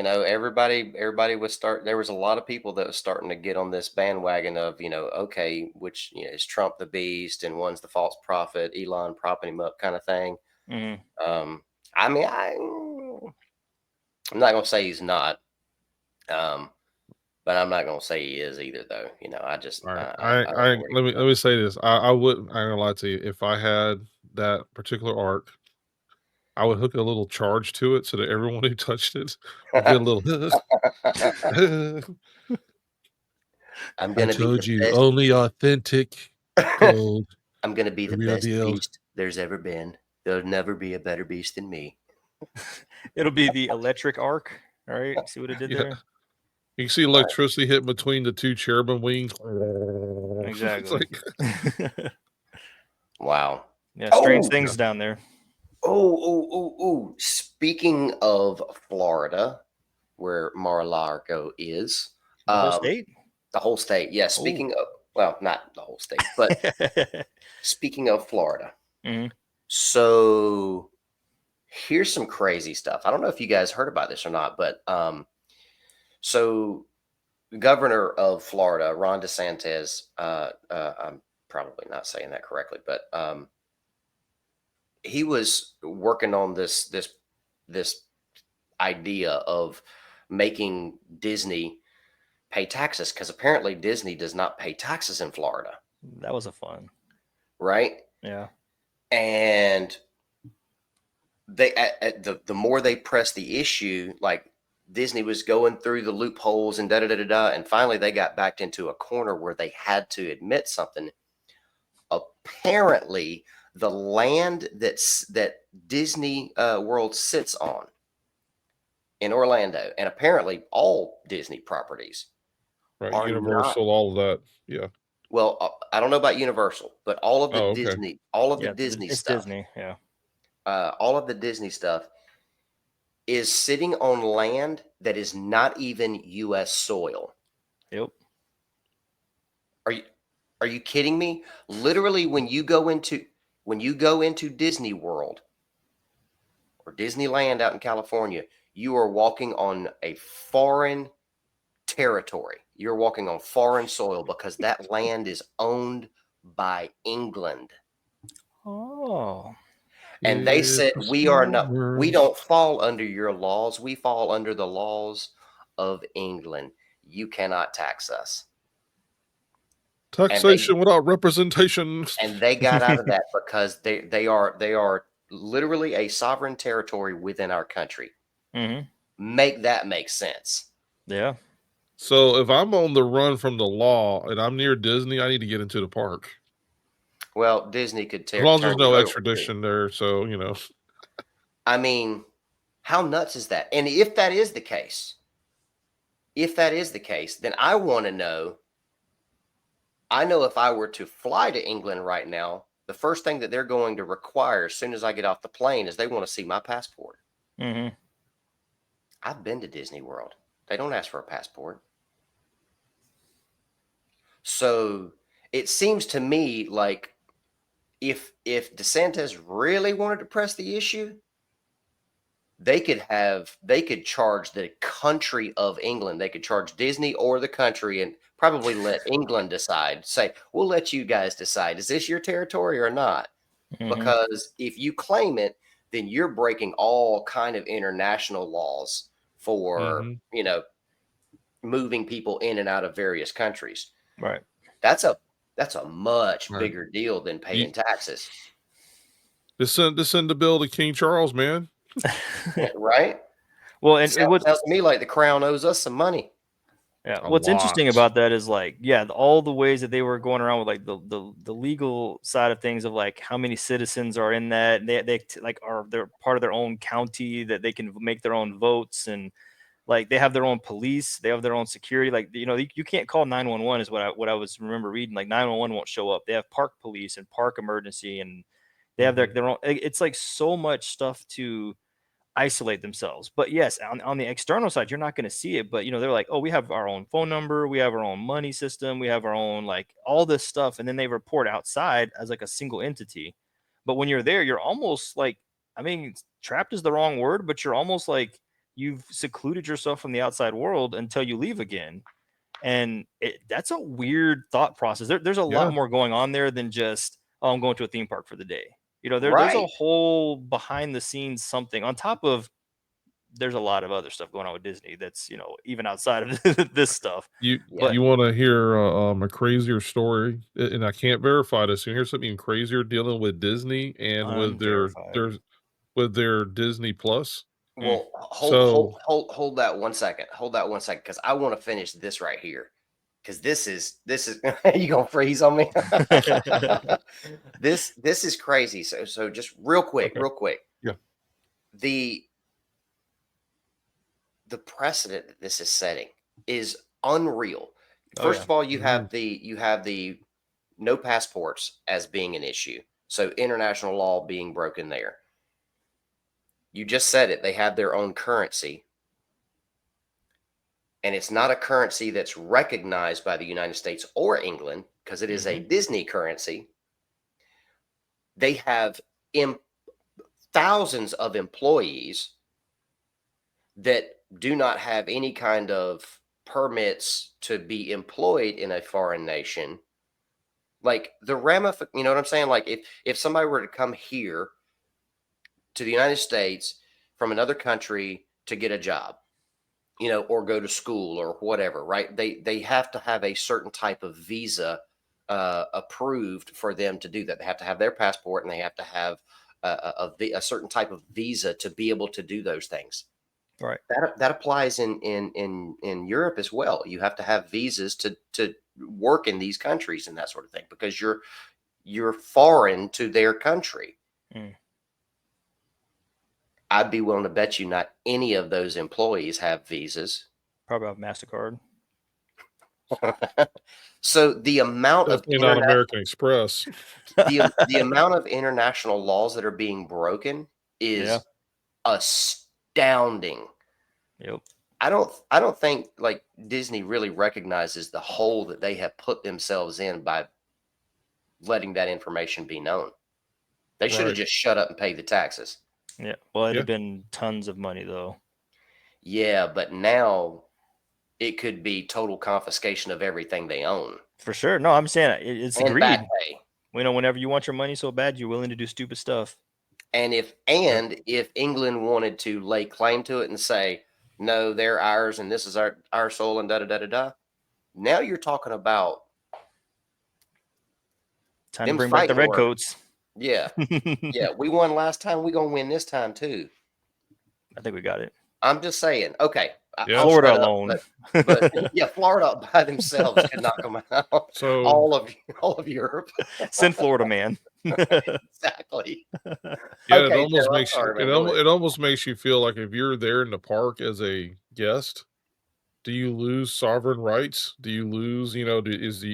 [SPEAKER 2] know,
[SPEAKER 1] excellent.
[SPEAKER 2] everybody was there was a lot of people that was starting to get on this bandwagon of, okay, which, is Trump the beast and one's the false prophet, Elon propping him up, kind of thing.
[SPEAKER 3] Hmm.
[SPEAKER 2] Um, I mean, I'm not gonna say he's not. Um, but I'm not gonna say he is either, though. I just
[SPEAKER 1] All right.
[SPEAKER 2] I don't know where
[SPEAKER 1] Let
[SPEAKER 2] he's
[SPEAKER 1] me
[SPEAKER 2] going.
[SPEAKER 1] say this. I wouldn't. I ain't gonna lie to you. If I had that particular ark, I would hook a little charge to it so that everyone who touched it would get a little.
[SPEAKER 2] I'm
[SPEAKER 1] I
[SPEAKER 2] gonna be
[SPEAKER 1] told
[SPEAKER 2] the
[SPEAKER 1] you,
[SPEAKER 2] best.
[SPEAKER 1] only authentic gold,
[SPEAKER 2] I'm gonna be
[SPEAKER 1] the
[SPEAKER 2] the
[SPEAKER 1] real
[SPEAKER 2] best
[SPEAKER 1] deal.
[SPEAKER 2] beast there's ever been. There'll never be a better beast than me.
[SPEAKER 3] It'll be the electric arc. All right. See what it did
[SPEAKER 1] Yeah.
[SPEAKER 3] there?
[SPEAKER 1] You can see electricity hit between the two cherubim wings. It's
[SPEAKER 3] Exactly.
[SPEAKER 1] like,
[SPEAKER 2] Wow.
[SPEAKER 3] Yeah. Strange
[SPEAKER 2] Oh,
[SPEAKER 3] things down there.
[SPEAKER 2] oh. Speaking of Florida, where Mar-a-Lago is,
[SPEAKER 3] The whole state?
[SPEAKER 2] the whole state. Yeah. Speaking of, well, not the whole state, but speaking of Florida.
[SPEAKER 3] Mhm.
[SPEAKER 2] So here's some crazy stuff. I don't know if you guys heard about this or not, but so the governor of Florida, Ron DeSantis, I'm probably not saying that correctly, but he was working on this idea of making Disney pay taxes because apparently Disney does not pay taxes in Florida,
[SPEAKER 3] That was a fun.
[SPEAKER 2] right?
[SPEAKER 3] Yeah.
[SPEAKER 2] And they the more they press the issue, like Disney was going through the loopholes and and finally they got backed into a corner where they had to admit something. Apparently, the land that Disney World sits on in Orlando, and apparently all Disney properties
[SPEAKER 1] right,
[SPEAKER 2] are not.
[SPEAKER 1] Universal, all of that. Yeah.
[SPEAKER 2] Well, I don't know about Universal, but all of the
[SPEAKER 1] Oh, okay.
[SPEAKER 2] Disney, all of the
[SPEAKER 3] Yeah.
[SPEAKER 2] Disney
[SPEAKER 3] It's
[SPEAKER 2] stuff,
[SPEAKER 3] Disney. Yeah.
[SPEAKER 2] all of the Disney stuff is sitting on land that is not even U.S. soil.
[SPEAKER 3] Yep.
[SPEAKER 2] Are you kidding me? Literally, when you go into Disney World or Disneyland out in California, you are walking on a foreign territory. You're walking on foreign soil because that land is owned by England.
[SPEAKER 3] Oh.
[SPEAKER 2] And they
[SPEAKER 1] It's
[SPEAKER 2] said,
[SPEAKER 1] a
[SPEAKER 2] we are
[SPEAKER 1] small
[SPEAKER 2] not, we
[SPEAKER 1] world.
[SPEAKER 2] don't fall under your laws. We fall under the laws of England. You cannot tax us. And
[SPEAKER 1] Taxation without representation.
[SPEAKER 2] they got out of that because they are literally a sovereign territory within our country.
[SPEAKER 3] Mhm.
[SPEAKER 2] Make that make sense.
[SPEAKER 3] Yeah.
[SPEAKER 1] So if I'm on the run from the law and I'm near Disney, I need to get into the park.
[SPEAKER 2] Well, Disney could
[SPEAKER 1] As long as
[SPEAKER 2] turn
[SPEAKER 1] there's
[SPEAKER 2] you
[SPEAKER 1] no
[SPEAKER 2] over too.
[SPEAKER 1] extradition there, so
[SPEAKER 2] I mean, how nuts is that? And if that is the case, then I want to know. I know if I were to fly to England right now, the first thing that they're going to require as soon as I get off the plane is they want to see my passport.
[SPEAKER 3] Mhm.
[SPEAKER 2] I've been to Disney World. They don't ask for a passport. So it seems to me like if DeSantis really wanted to press the issue, they could charge the country of England. They could charge Disney or the country and probably let England decide. Say, we'll let you guys decide. Is this your territory or not?
[SPEAKER 3] Mhm.
[SPEAKER 2] Because if you claim it, then you're breaking all kind of international laws for, moving people in and out of various countries.
[SPEAKER 3] Right.
[SPEAKER 2] That's a much
[SPEAKER 1] Right.
[SPEAKER 2] bigger deal than paying taxes.
[SPEAKER 1] Just send the bill to King Charles, man.
[SPEAKER 2] Right?
[SPEAKER 3] Well, and
[SPEAKER 2] Sounds to me like the crown owes us some money.
[SPEAKER 3] yeah,
[SPEAKER 1] A
[SPEAKER 3] what's interesting
[SPEAKER 1] lot.
[SPEAKER 3] about that is like, yeah, all the ways that they were going around with like the legal side of things of like how many citizens are in that they like are they're part of their own county that they can make their own votes and like they have their own police, they have their own security. Like you can't call 911 is what I was remember reading. Like 911 won't show up. They have park police and park emergency and they have their own. It's like so much stuff to isolate themselves. But yes, on the external side, you're not going to see it. But they're like, oh, we have our own phone number, we have our own money system, we have our own like all this stuff, and then they report outside as like a single entity. But when you're there, you're almost like, I mean, trapped is the wrong word, but you're almost like you've secluded yourself from the outside world until you leave again. And that's a weird thought process. There's a lot
[SPEAKER 1] Yeah.
[SPEAKER 3] more going on there than just, oh, I'm going to a theme park for the day. There's a
[SPEAKER 2] Right.
[SPEAKER 3] whole behind the scenes something on top of there's a lot of other stuff going on with Disney that's, even outside of this stuff.
[SPEAKER 1] You
[SPEAKER 2] Yeah.
[SPEAKER 1] you wanna hear, a crazier story? And I can't verify this. You hear something even crazier dealing with Disney and with
[SPEAKER 3] Unverified.
[SPEAKER 1] with their Disney Plus?
[SPEAKER 2] Well,
[SPEAKER 1] So
[SPEAKER 2] hold that 1 second. Hold that 1 second, because I want to finish this right here. Because this is you gonna freeze on me? This is crazy. So just real quick,
[SPEAKER 1] okay.
[SPEAKER 2] real quick.
[SPEAKER 1] Yeah.
[SPEAKER 2] The precedent that this is setting is unreal.
[SPEAKER 3] Oh,
[SPEAKER 2] First
[SPEAKER 3] yeah.
[SPEAKER 2] of all, you have
[SPEAKER 1] Mhm.
[SPEAKER 2] the no passports as being an issue. So international law being broken there. You just said it. They have their own currency, and it's not a currency that's recognized by the United States or England because it is a Disney currency. They have thousands of employees that do not have any kind of permits to be employed in a foreign nation. Like you know what I'm saying? Like if somebody were to come here to the United States from another country to get a job, or go to school or whatever, right? They have to have a certain type of visa approved for them to do that. They have to have their passport, and they have to have a certain type of visa to be able to do those things.
[SPEAKER 3] Right.
[SPEAKER 2] That applies in Europe as well. You have to have visas to work in these countries and that sort of thing, because you're foreign to their country.
[SPEAKER 3] Mm.
[SPEAKER 2] I'd be willing to bet you not any of those employees have visas.
[SPEAKER 3] Probably have MasterCard.
[SPEAKER 2] So the amount of
[SPEAKER 1] Definitely not American Express.
[SPEAKER 2] the amount of international laws that are being broken
[SPEAKER 3] Yeah.
[SPEAKER 2] is astounding.
[SPEAKER 3] Yep.
[SPEAKER 2] I don't think like Disney really recognizes the hole that they have put themselves in by letting that information be known. They should have
[SPEAKER 1] Right.
[SPEAKER 2] just shut up and paid the taxes.
[SPEAKER 3] Yeah. Well, it'd
[SPEAKER 1] Yeah.
[SPEAKER 3] have been tons of money though.
[SPEAKER 2] Yeah, but now it could be total confiscation of everything they own
[SPEAKER 3] For sure. No, I'm saying it's
[SPEAKER 2] and
[SPEAKER 3] agreed.
[SPEAKER 2] back pay.
[SPEAKER 3] Whenever you want your money so bad, you're willing to do stupid stuff.
[SPEAKER 2] And if England wanted to lay claim to it and say, no, they're ours and this is our soul and da da da da da, now you're talking about
[SPEAKER 3] Time to
[SPEAKER 2] them
[SPEAKER 3] bring back the
[SPEAKER 2] fighting words.
[SPEAKER 3] redcoats.
[SPEAKER 2] Yeah. Yeah, we won last time. We're gonna win this time too.
[SPEAKER 3] I think we got it.
[SPEAKER 2] I'm just saying. Okay,
[SPEAKER 1] Yeah.
[SPEAKER 2] I'll
[SPEAKER 3] Florida
[SPEAKER 2] shut up,
[SPEAKER 3] alone.
[SPEAKER 2] but yeah, Florida by themselves could knock them out.
[SPEAKER 1] So
[SPEAKER 2] all of Europe.
[SPEAKER 3] Send Florida man.
[SPEAKER 2] Exactly.
[SPEAKER 1] yeah,
[SPEAKER 2] Okay,
[SPEAKER 1] it almost
[SPEAKER 2] Taylor, I'm
[SPEAKER 1] makes you
[SPEAKER 2] sorry, man. Go ahead.
[SPEAKER 1] it almost makes you feel like if you're there in the park as a guest, do you lose sovereign rights? Do you lose, do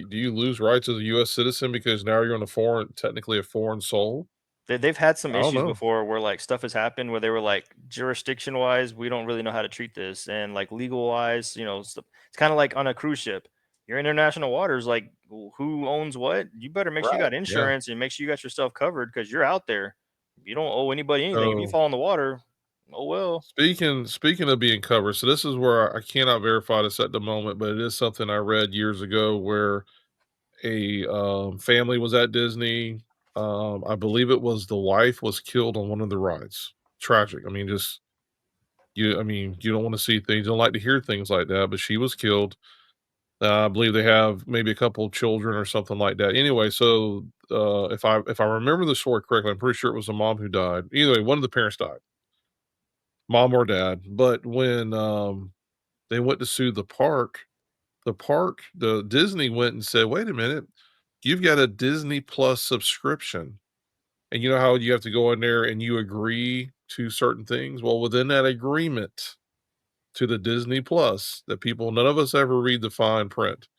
[SPEAKER 1] you lose rights as a US citizen because now you're on technically a foreign soul?
[SPEAKER 3] They've had some
[SPEAKER 1] I don't
[SPEAKER 3] issues
[SPEAKER 1] know.
[SPEAKER 3] before where like stuff has happened where they were like jurisdiction wise, we don't really know how to treat this, and like legal wise, it's kind of like on a cruise ship. You're in international waters, like who owns what? You better make sure you
[SPEAKER 2] Right.
[SPEAKER 3] got
[SPEAKER 1] Yeah.
[SPEAKER 3] insurance and make sure you got yourself covered because you're out there. You don't owe anybody anything. If you
[SPEAKER 1] So
[SPEAKER 3] fall in the water, oh well.
[SPEAKER 1] speaking of being covered, so this is where I cannot verify this at the moment, but it is something I read years ago where a family was at Disney. I believe it was the wife was killed on one of the rides. Tragic. I mean, just I mean, you don't want to see things, you don't like to hear things like that, but she was killed. I believe they have maybe a couple of children or something like that. Anyway, so if I remember the story correctly, I'm pretty sure it was the mom who died. Either way, one of the parents died, mom or dad. But when they went to sue the Disney went and said, "Wait a minute, you've got a Disney Plus subscription." And you know how you have to go in there and you agree to certain things? Well, within that agreement to the Disney Plus that none of us ever read the fine print.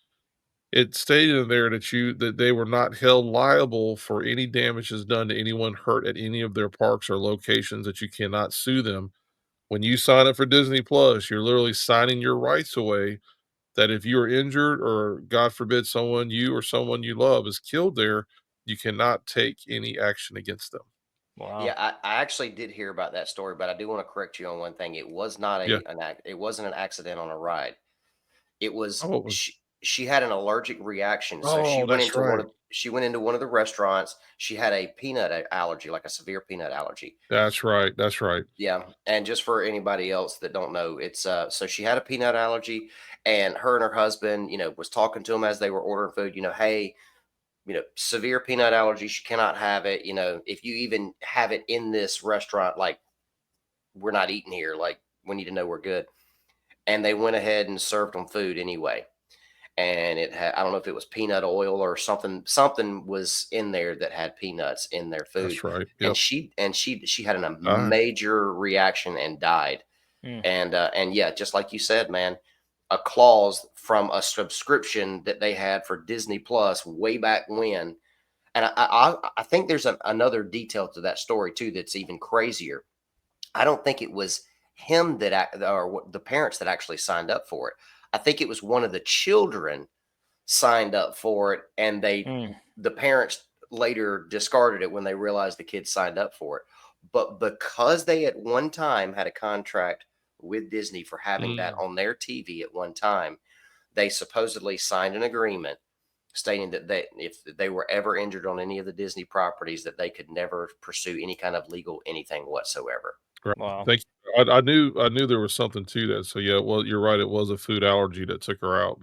[SPEAKER 1] It stated in there that they were not held liable for any damages done to anyone hurt at any of their parks or locations, that you cannot sue them. When you sign up for Disney Plus, you're literally signing your rights away, that if you are injured or God forbid you or someone you love is killed there, you cannot take any action against them.
[SPEAKER 3] Wow.
[SPEAKER 2] Yeah, I actually did hear about that story, but I do want to correct you on one thing. It was not
[SPEAKER 1] Yeah.
[SPEAKER 2] it wasn't an accident on a ride. It was
[SPEAKER 1] Oh, it was.
[SPEAKER 2] she had an allergic reaction, so
[SPEAKER 1] Oh, that's right.
[SPEAKER 2] she went into one of the restaurants. She had a peanut allergy, like a severe peanut allergy.
[SPEAKER 1] That's right. That's right.
[SPEAKER 2] Yeah, and just for anybody else that don't know, it's so she had a peanut allergy, and her husband, was talking to them as they were ordering food. Hey, severe peanut allergy, she cannot have it. If you even have it in this restaurant, like we're not eating here. Like we need to know we're good. And they went ahead and served them food anyway. And it had, I don't know if it was peanut oil or something was in there that had peanuts in their food.
[SPEAKER 1] That's right.
[SPEAKER 2] And
[SPEAKER 1] Yep.
[SPEAKER 2] she had a
[SPEAKER 1] All right.
[SPEAKER 2] major reaction and died.
[SPEAKER 3] Mm.
[SPEAKER 2] And yeah, just like you said, man, a clause from a subscription that they had for Disney Plus way back when. And I think there's another detail to that story too that's even crazier. I don't think it was him or the parents that actually signed up for it. I think it was one of the children signed up for it, and
[SPEAKER 3] Mm.
[SPEAKER 2] the parents later discarded it when they realized the kids signed up for it. But because they at one time had a contract with Disney for having that
[SPEAKER 1] Mm.
[SPEAKER 2] on their TV at one time, they supposedly signed an agreement stating that if they were ever injured on any of the Disney properties, that they could never pursue any kind of legal anything whatsoever.
[SPEAKER 1] Right.
[SPEAKER 3] Wow.
[SPEAKER 1] Thank you. I knew there was something to that. So yeah, well, you're right. It was a food allergy that took her out,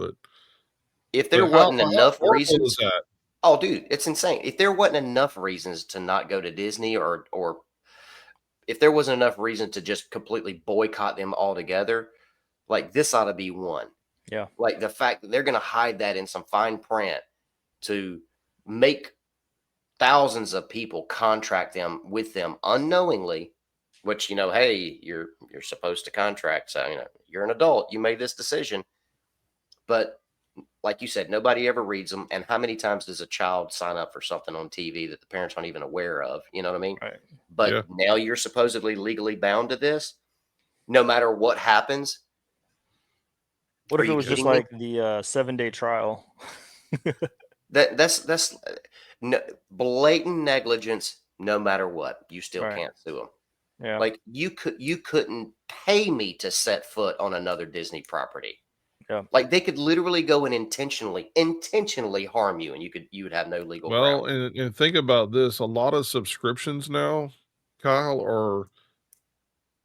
[SPEAKER 2] If there
[SPEAKER 1] but how
[SPEAKER 2] wasn't
[SPEAKER 1] how
[SPEAKER 2] enough
[SPEAKER 1] horrible is
[SPEAKER 2] reasons,
[SPEAKER 1] that?
[SPEAKER 2] oh, dude, it's insane. If there wasn't enough reasons to not go to Disney, or if there wasn't enough reason to just completely boycott them altogether, like this ought to be one.
[SPEAKER 3] Yeah.
[SPEAKER 2] Like the fact that they're going to hide that in some fine print to make thousands of people contract them with them unknowingly, which, hey, you're supposed to contract, so you're an adult, you made this decision. But like you said, nobody ever reads them. And how many times does a child sign up for something on TV that the parents aren't even aware of? You know what I mean?
[SPEAKER 3] Right.
[SPEAKER 1] Yeah.
[SPEAKER 2] But now you're supposedly legally bound to this, no matter what happens.
[SPEAKER 3] What
[SPEAKER 2] Are
[SPEAKER 3] if it
[SPEAKER 2] you
[SPEAKER 3] was just
[SPEAKER 2] kidding me?
[SPEAKER 3] like the 7-day trial?
[SPEAKER 2] That's no, blatant negligence. No matter what, you still
[SPEAKER 3] Right.
[SPEAKER 2] can't sue them.
[SPEAKER 3] Yeah.
[SPEAKER 2] Like you couldn't pay me to set foot on another Disney property.
[SPEAKER 3] Yeah.
[SPEAKER 2] Like they could literally go and intentionally harm you, and you would have no legal ground.
[SPEAKER 1] Well, and think about this. A lot of subscriptions now, Kyle,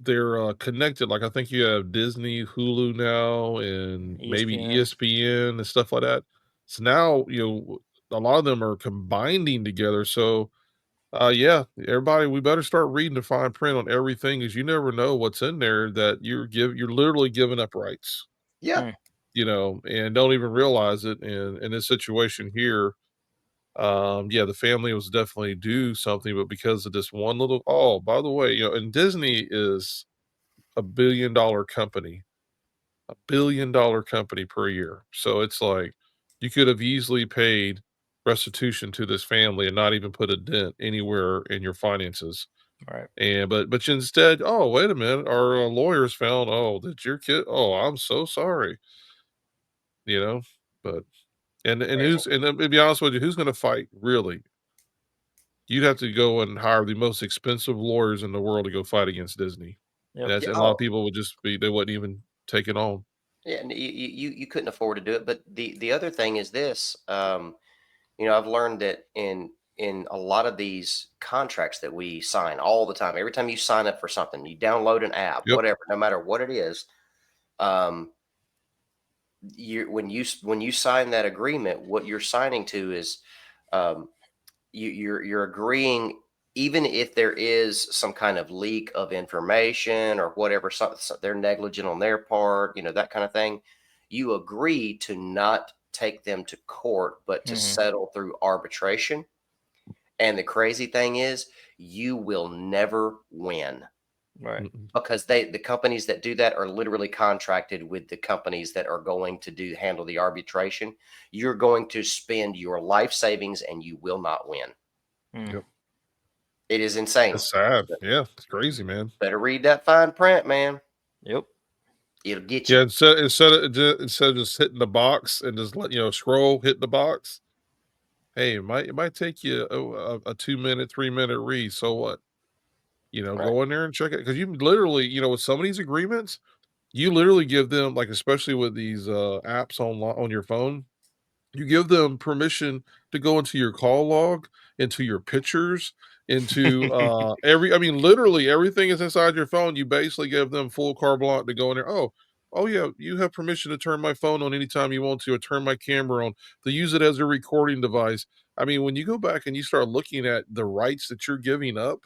[SPEAKER 1] they're connected. Like I think you have Disney, Hulu now, and maybe
[SPEAKER 3] ESPN.
[SPEAKER 1] ESPN and stuff like that. So now, a lot of them are combining together. So yeah, everybody, we better start reading the fine print on everything, because you never know what's in there that you're literally giving up rights,
[SPEAKER 2] Yeah,
[SPEAKER 3] Mm.
[SPEAKER 1] and don't even realize it. And in this situation here, yeah, the family was definitely due something, but because of this one little, oh, by the way, and Disney is $1 billion company, $1 billion company per year. So it's like you could have easily paid restitution to this family and not even put a dent anywhere in your finances.
[SPEAKER 3] Right.
[SPEAKER 1] And but instead, oh, wait a minute, our lawyers found, oh, that your kid, oh, I'm so sorry, you know. But and
[SPEAKER 2] crazy.
[SPEAKER 1] to be honest with you, who's going to fight really? You'd have to go and hire the most expensive lawyers in the world to go fight against Disney.
[SPEAKER 3] Yep.
[SPEAKER 1] And
[SPEAKER 2] Yeah,
[SPEAKER 1] a lot of people would just be, they wouldn't even take it on.
[SPEAKER 2] yeah, and you couldn't afford to do it. But the other thing is this. I've learned that in a lot of these contracts that we sign all the time, every time you sign up for something, you download an app,
[SPEAKER 1] Yep.
[SPEAKER 2] whatever, no matter what it is, um, when you sign that agreement, what you're signing to is um, you're agreeing, even if there is some kind of leak of information or whatever, they're negligent on their part, that kind of thing. You agree to not take them to court, but to
[SPEAKER 3] Hmm.
[SPEAKER 2] settle through arbitration. And the crazy thing is, you will never win,
[SPEAKER 3] Right.
[SPEAKER 1] Mm-mm.
[SPEAKER 2] because the companies that do that are literally contracted with the companies that are going to handle the arbitration. You're going to spend your life savings and you will not win.
[SPEAKER 3] Mm.
[SPEAKER 1] Yep.
[SPEAKER 2] It is insane.
[SPEAKER 1] It's sad. Yeah, it's crazy, man.
[SPEAKER 2] Better read that fine print, man.
[SPEAKER 3] Yep.
[SPEAKER 2] It'll get
[SPEAKER 1] Yeah,
[SPEAKER 2] you.
[SPEAKER 1] instead of just hitting the box and just let scroll, hit the box. Hey, it might take you a 2 minute, 3 minute read. So what?
[SPEAKER 2] Right.
[SPEAKER 1] Go in there and check it, because you literally, with some of these agreements, you literally give them, like, especially with these apps on your phone. You give them permission to go into your call log, into your pictures, into, literally everything is inside your phone. You basically give them full carte blanche to go in there. Oh, yeah, you have permission to turn my phone on anytime you want to, or turn my camera on, to use it as a recording device. I mean, when you go back and you start looking at the rights that you're giving up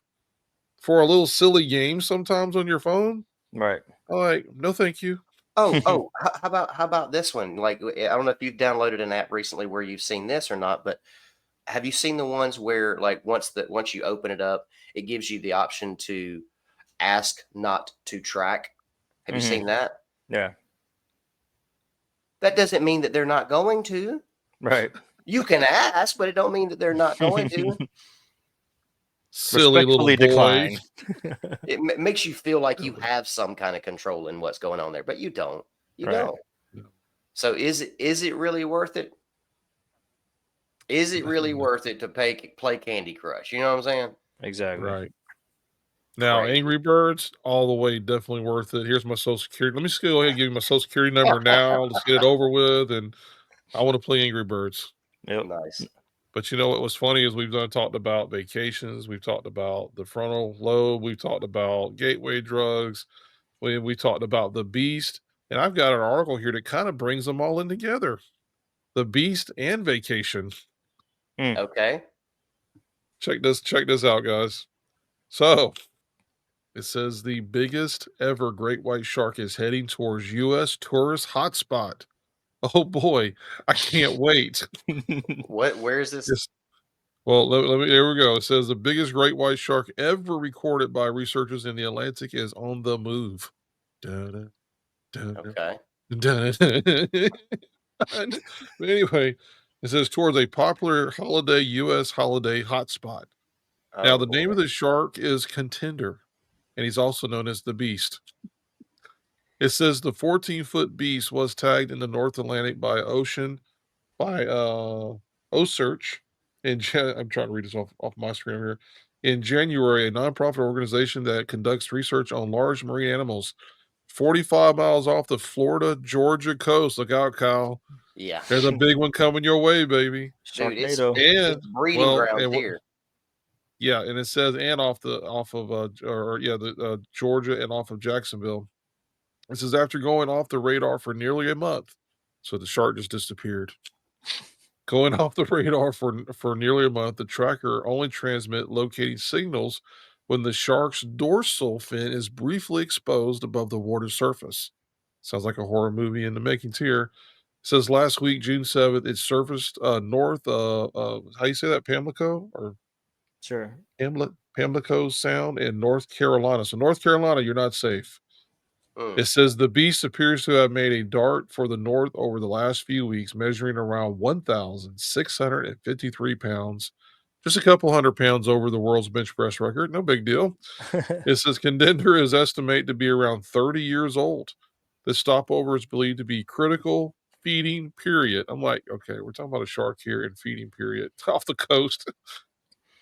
[SPEAKER 1] for a little silly game sometimes on your phone,
[SPEAKER 3] Right.
[SPEAKER 1] I'm like, "No, thank you."
[SPEAKER 2] How about this one? Like, I don't know if you've downloaded an app recently where you've seen this or not, but have you seen the ones where, like, once you open it up, it gives you the option to ask not to track? Have you
[SPEAKER 3] Mhm.
[SPEAKER 2] seen that?
[SPEAKER 3] Yeah.
[SPEAKER 2] That doesn't mean that they're not going to.
[SPEAKER 3] Right.
[SPEAKER 2] You can ask, but it don't mean that they're not going to.
[SPEAKER 1] Silly little
[SPEAKER 3] Respectfully
[SPEAKER 1] boy.
[SPEAKER 3] decline.
[SPEAKER 2] It makes you feel like you have some kind of control in what's going on there, but you don't. You
[SPEAKER 3] Right.
[SPEAKER 2] don't. So is it really worth it? Is it really worth it to play Candy Crush? You know what I'm saying?
[SPEAKER 3] Exactly.
[SPEAKER 1] Right. Now,
[SPEAKER 2] Crazy.
[SPEAKER 1] Angry Birds, all the way, definitely worth it. Here's my Social Security. Let me just go ahead and give you my Social Security number now. Let's get it over with, and I wanna play Angry Birds.
[SPEAKER 3] Yep.
[SPEAKER 2] Nice.
[SPEAKER 1] But you know what was funny is we've done talked about vacations, we've talked about the frontal lobe, we've talked about gateway drugs, we talked about the beast, and I've got an article here that kinda brings them all in together. The beast and vacation.
[SPEAKER 3] Mm.
[SPEAKER 2] Okay.
[SPEAKER 1] Check this out, guys. So, it says the biggest ever great white shark is heading towards US tourist hotspot. Oh boy, I can't wait.
[SPEAKER 2] Where is this?
[SPEAKER 1] Yes. Well, let me here we go. It says the biggest great white shark ever recorded by researchers in the Atlantic is on the move. Dun, dun, dun,
[SPEAKER 2] Okay.
[SPEAKER 1] dun, dun. But anyway, it says towards a popular holiday US holiday hotspot. Now,
[SPEAKER 2] Oh
[SPEAKER 1] the name
[SPEAKER 2] boy.
[SPEAKER 1] of the shark is Contender, and he's also known as the Beast. It says the 14-foot beast was tagged in the North Atlantic by OSearch I'm trying to read this off my screen here. In January, a nonprofit organization that conducts research on large marine animals, 45 miles off the Florida-Georgia coast. Look out, Kyle.
[SPEAKER 2] Yeah.
[SPEAKER 1] There's a big one coming your way, baby.
[SPEAKER 2] Dude, it's
[SPEAKER 3] Sharknado.
[SPEAKER 2] it's
[SPEAKER 1] And
[SPEAKER 2] it's breeding
[SPEAKER 1] well,
[SPEAKER 2] grounds
[SPEAKER 1] and what
[SPEAKER 2] here.
[SPEAKER 1] yeah, and it says and off of yeah, the Georgia and off of Jacksonville. This is after going off the radar for nearly a month. So the shark just disappeared. Going off the radar for nearly a month, the tracker only transmit locating signals when the shark's dorsal fin is briefly exposed above the water surface. Sounds like a horror movie in the makings here. Says last week, June 7th, it surfaced north how you say that, Pamlico or
[SPEAKER 3] Sure.
[SPEAKER 1] Pamlico Sound in North Carolina. So North Carolina, you're not safe.
[SPEAKER 2] Mm.
[SPEAKER 1] It says the beast appears to have made a dart for the north over the last few weeks, measuring around 1,653 pounds, just a couple 100 pounds over the world's bench press record. No big deal. It says contender is estimated to be around 30 years old. The stopover is believed to be critical feeding period. I'm like, okay, we're talking about a shark here and feeding period off the coast.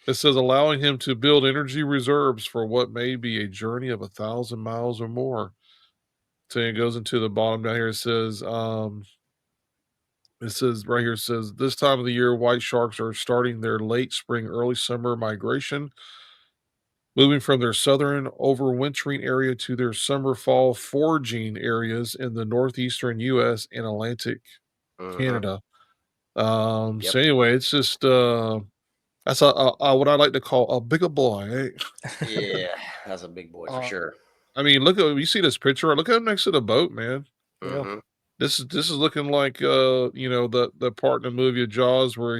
[SPEAKER 1] It says allowing him to build energy reserves for what may be a journey of 1,000 miles or more. So it goes into the bottom down here. It says right here, it says this time of the year, white sharks are starting their late spring, early summer migration, moving from their southern overwintering area to their summer fall foraging areas in the northeastern US and Atlantic
[SPEAKER 2] Mhm.
[SPEAKER 1] Canada. So
[SPEAKER 2] Yep.
[SPEAKER 1] anyway, it's just that's what I like to call a bigger boy.
[SPEAKER 2] Yeah. That's a big boy for
[SPEAKER 1] uh,
[SPEAKER 2] sure.
[SPEAKER 1] I mean, look at you see this picture. Look at him next to the boat, man.
[SPEAKER 3] Yeah.
[SPEAKER 2] Mhm.
[SPEAKER 1] This is looking like, the part in the movie of Jaws where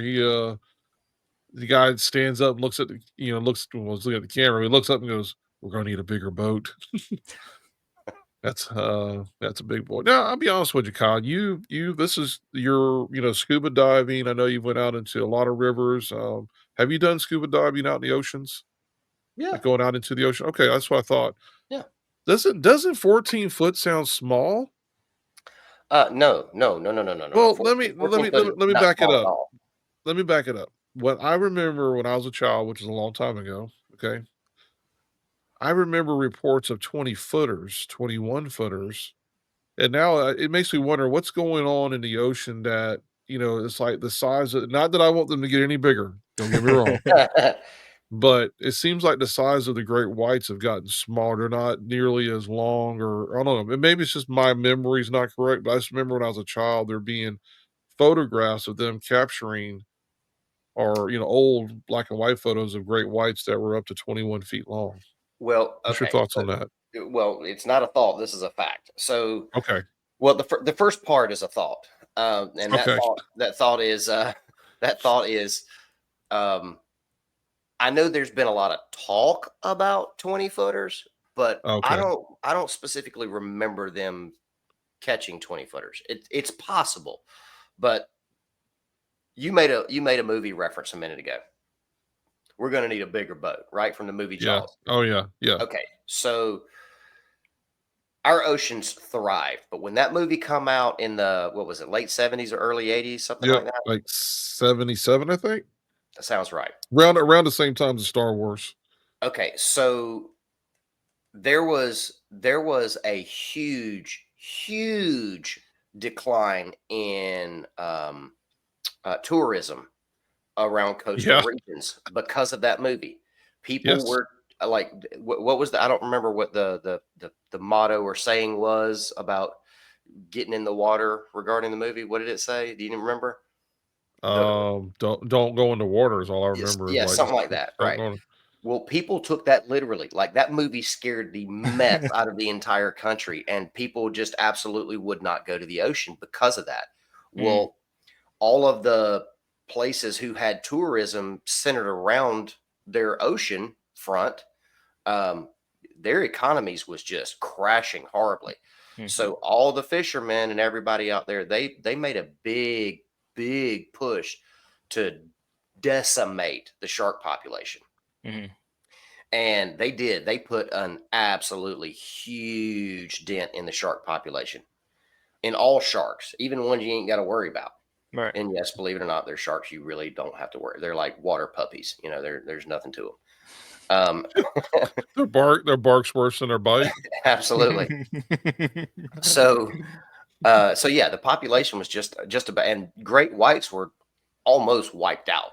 [SPEAKER 1] the guy stands up and looks at was looking at the camera. He looks up and goes, "We're gonna need a bigger boat." That's a big boy. Now, I'll be honest with you, Kyle. This is your, scuba diving. I know you went out into a lot of rivers. Have you done scuba diving out in the oceans?
[SPEAKER 2] Yeah.
[SPEAKER 1] Like going out into the ocean? Okay, that's what I thought.
[SPEAKER 2] Yeah.
[SPEAKER 1] Doesn't 14 foot sound small?
[SPEAKER 2] No, no, no, no, no, no, no, no.
[SPEAKER 1] Well,
[SPEAKER 2] 14, 14 foot is
[SPEAKER 1] let me
[SPEAKER 2] not
[SPEAKER 1] back it
[SPEAKER 2] small at
[SPEAKER 1] up.
[SPEAKER 2] all.
[SPEAKER 1] Let me back it up. What I remember when I was a child, which is a long time ago, okay, I remember reports of 20 footers, 21 footers. And now it makes me wonder what's going on in the ocean that it's like the size of, not that I want them to get any bigger, don't get me wrong, but it seems like the size of the great whites have gotten smaller. They're not nearly as long, or I don't know. Maybe it's just my memory's not correct, but I just remember when I was a child, there being photographs of them capturing, or old black and white photos of great whites that were up to 21 feet long.
[SPEAKER 2] Well,
[SPEAKER 1] What's your
[SPEAKER 2] okay.
[SPEAKER 1] thoughts on that?
[SPEAKER 2] Well, it's not a thought. This is a fact. So,
[SPEAKER 1] Okay.
[SPEAKER 2] well, the first part is a thought, and
[SPEAKER 1] Okay.
[SPEAKER 2] that thought is that thought is um, I know there's been a lot of talk about 20-footers, but
[SPEAKER 1] Okay.
[SPEAKER 2] I don't specifically remember them catching 20-footers. It's possible, but you made a movie reference a minute ago. We're going to need a bigger boat, right? From the movie
[SPEAKER 1] Yeah.
[SPEAKER 2] Jaws.
[SPEAKER 1] Oh yeah. Yeah.
[SPEAKER 2] Okay, so our oceans thrive, but when that movie come out in the what was it, late 70s or early 80s, something
[SPEAKER 1] Yep.
[SPEAKER 2] like that?
[SPEAKER 1] Like 77, I think.
[SPEAKER 2] That sounds right.
[SPEAKER 1] Around the same time as Star Wars.
[SPEAKER 2] Okay, so there was a huge decline in tourism around coastal
[SPEAKER 1] Yeah.
[SPEAKER 2] regions because of that movie. People
[SPEAKER 1] Yes.
[SPEAKER 2] were like, what was the? I don't remember what the motto or saying was about getting in the water regarding the movie. What did it say? Do you even remember? The
[SPEAKER 1] Don't go in the water is all I remember, is
[SPEAKER 2] Yeah,
[SPEAKER 1] like,
[SPEAKER 2] something like that,
[SPEAKER 1] don't
[SPEAKER 2] right?
[SPEAKER 1] go in.
[SPEAKER 2] Well, people took that literally. Like that movie scared the mess out of the entire country, and people just absolutely would not go to the ocean because of that.
[SPEAKER 3] Mm.
[SPEAKER 2] Well, all of the places who had tourism centered around their ocean front, um, their economies was just crashing horribly.
[SPEAKER 3] Mhm.
[SPEAKER 2] So all the fishermen and everybody out there, they made a big push to decimate the shark population.
[SPEAKER 3] Mhm.
[SPEAKER 2] And they did. They put an absolutely huge dent in the shark population, in all sharks, even ones you ain't got to worry about.
[SPEAKER 3] Right.
[SPEAKER 2] And yes, believe it or not, they're sharks you really don't have to worry. They're like water puppies. There's nothing to them.
[SPEAKER 1] Their bark's worse than their bite.
[SPEAKER 2] Absolutely. So, so yeah, the population was just about, and great whites were almost wiped out.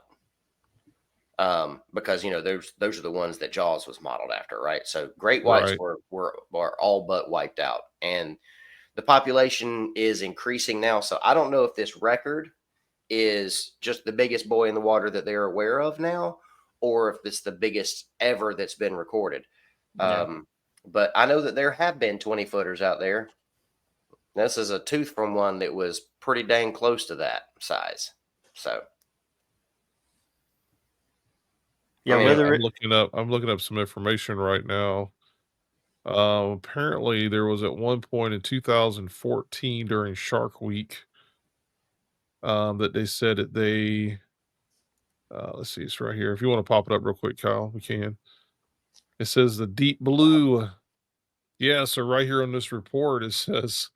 [SPEAKER 2] Because those are the ones that Jaws was modeled after, right? So great whites
[SPEAKER 1] Right.
[SPEAKER 2] were all but wiped out, and the population is increasing now. So I don't know if this record is just the biggest boy in the water that they're aware of now, or if it's the biggest ever that's been recorded.
[SPEAKER 3] Yeah.
[SPEAKER 2] But I know that there have been 20-footers out there. This is a tooth from one that was pretty dang close to that size. So
[SPEAKER 3] Yeah,
[SPEAKER 2] I mean,
[SPEAKER 3] whether
[SPEAKER 1] I'm looking up some information right now. Apparently there was at one point in 2014 during Shark Week, that they said that they, let's see, it's right here. If you want to pop it up real quick, Kyle, we can. It says the deep blue. Yeah, so right here on this report, it says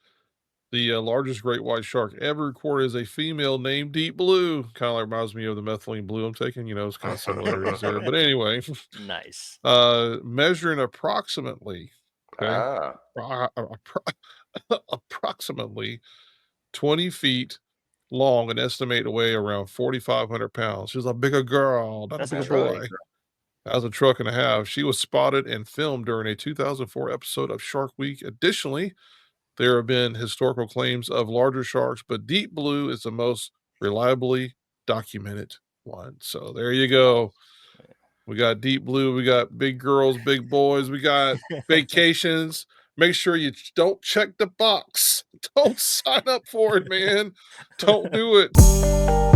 [SPEAKER 1] the largest great white shark ever recorded is a female named Deep Blue. Kind of like reminds me of the methylene blue I'm taking. It's kind of similarities there. But anyway,
[SPEAKER 3] nice.
[SPEAKER 1] measuring approximately, okay,
[SPEAKER 2] ah,
[SPEAKER 1] approximately 20 feet long and estimated to weigh around 4,500 pounds. She's a bigger girl, not a
[SPEAKER 3] That's a
[SPEAKER 1] bigger
[SPEAKER 2] that's right.
[SPEAKER 1] boy. That was a truck and a half. She was spotted and filmed during a 2004 episode of Shark Week. Additionally, there have been historical claims of larger sharks, but Deep Blue is the most reliably documented one. So there you go. We got Deep Blue, we got big girls, big boys, we got vacations. Make sure you don't check the box. Don't sign up for it, man. Don't do it.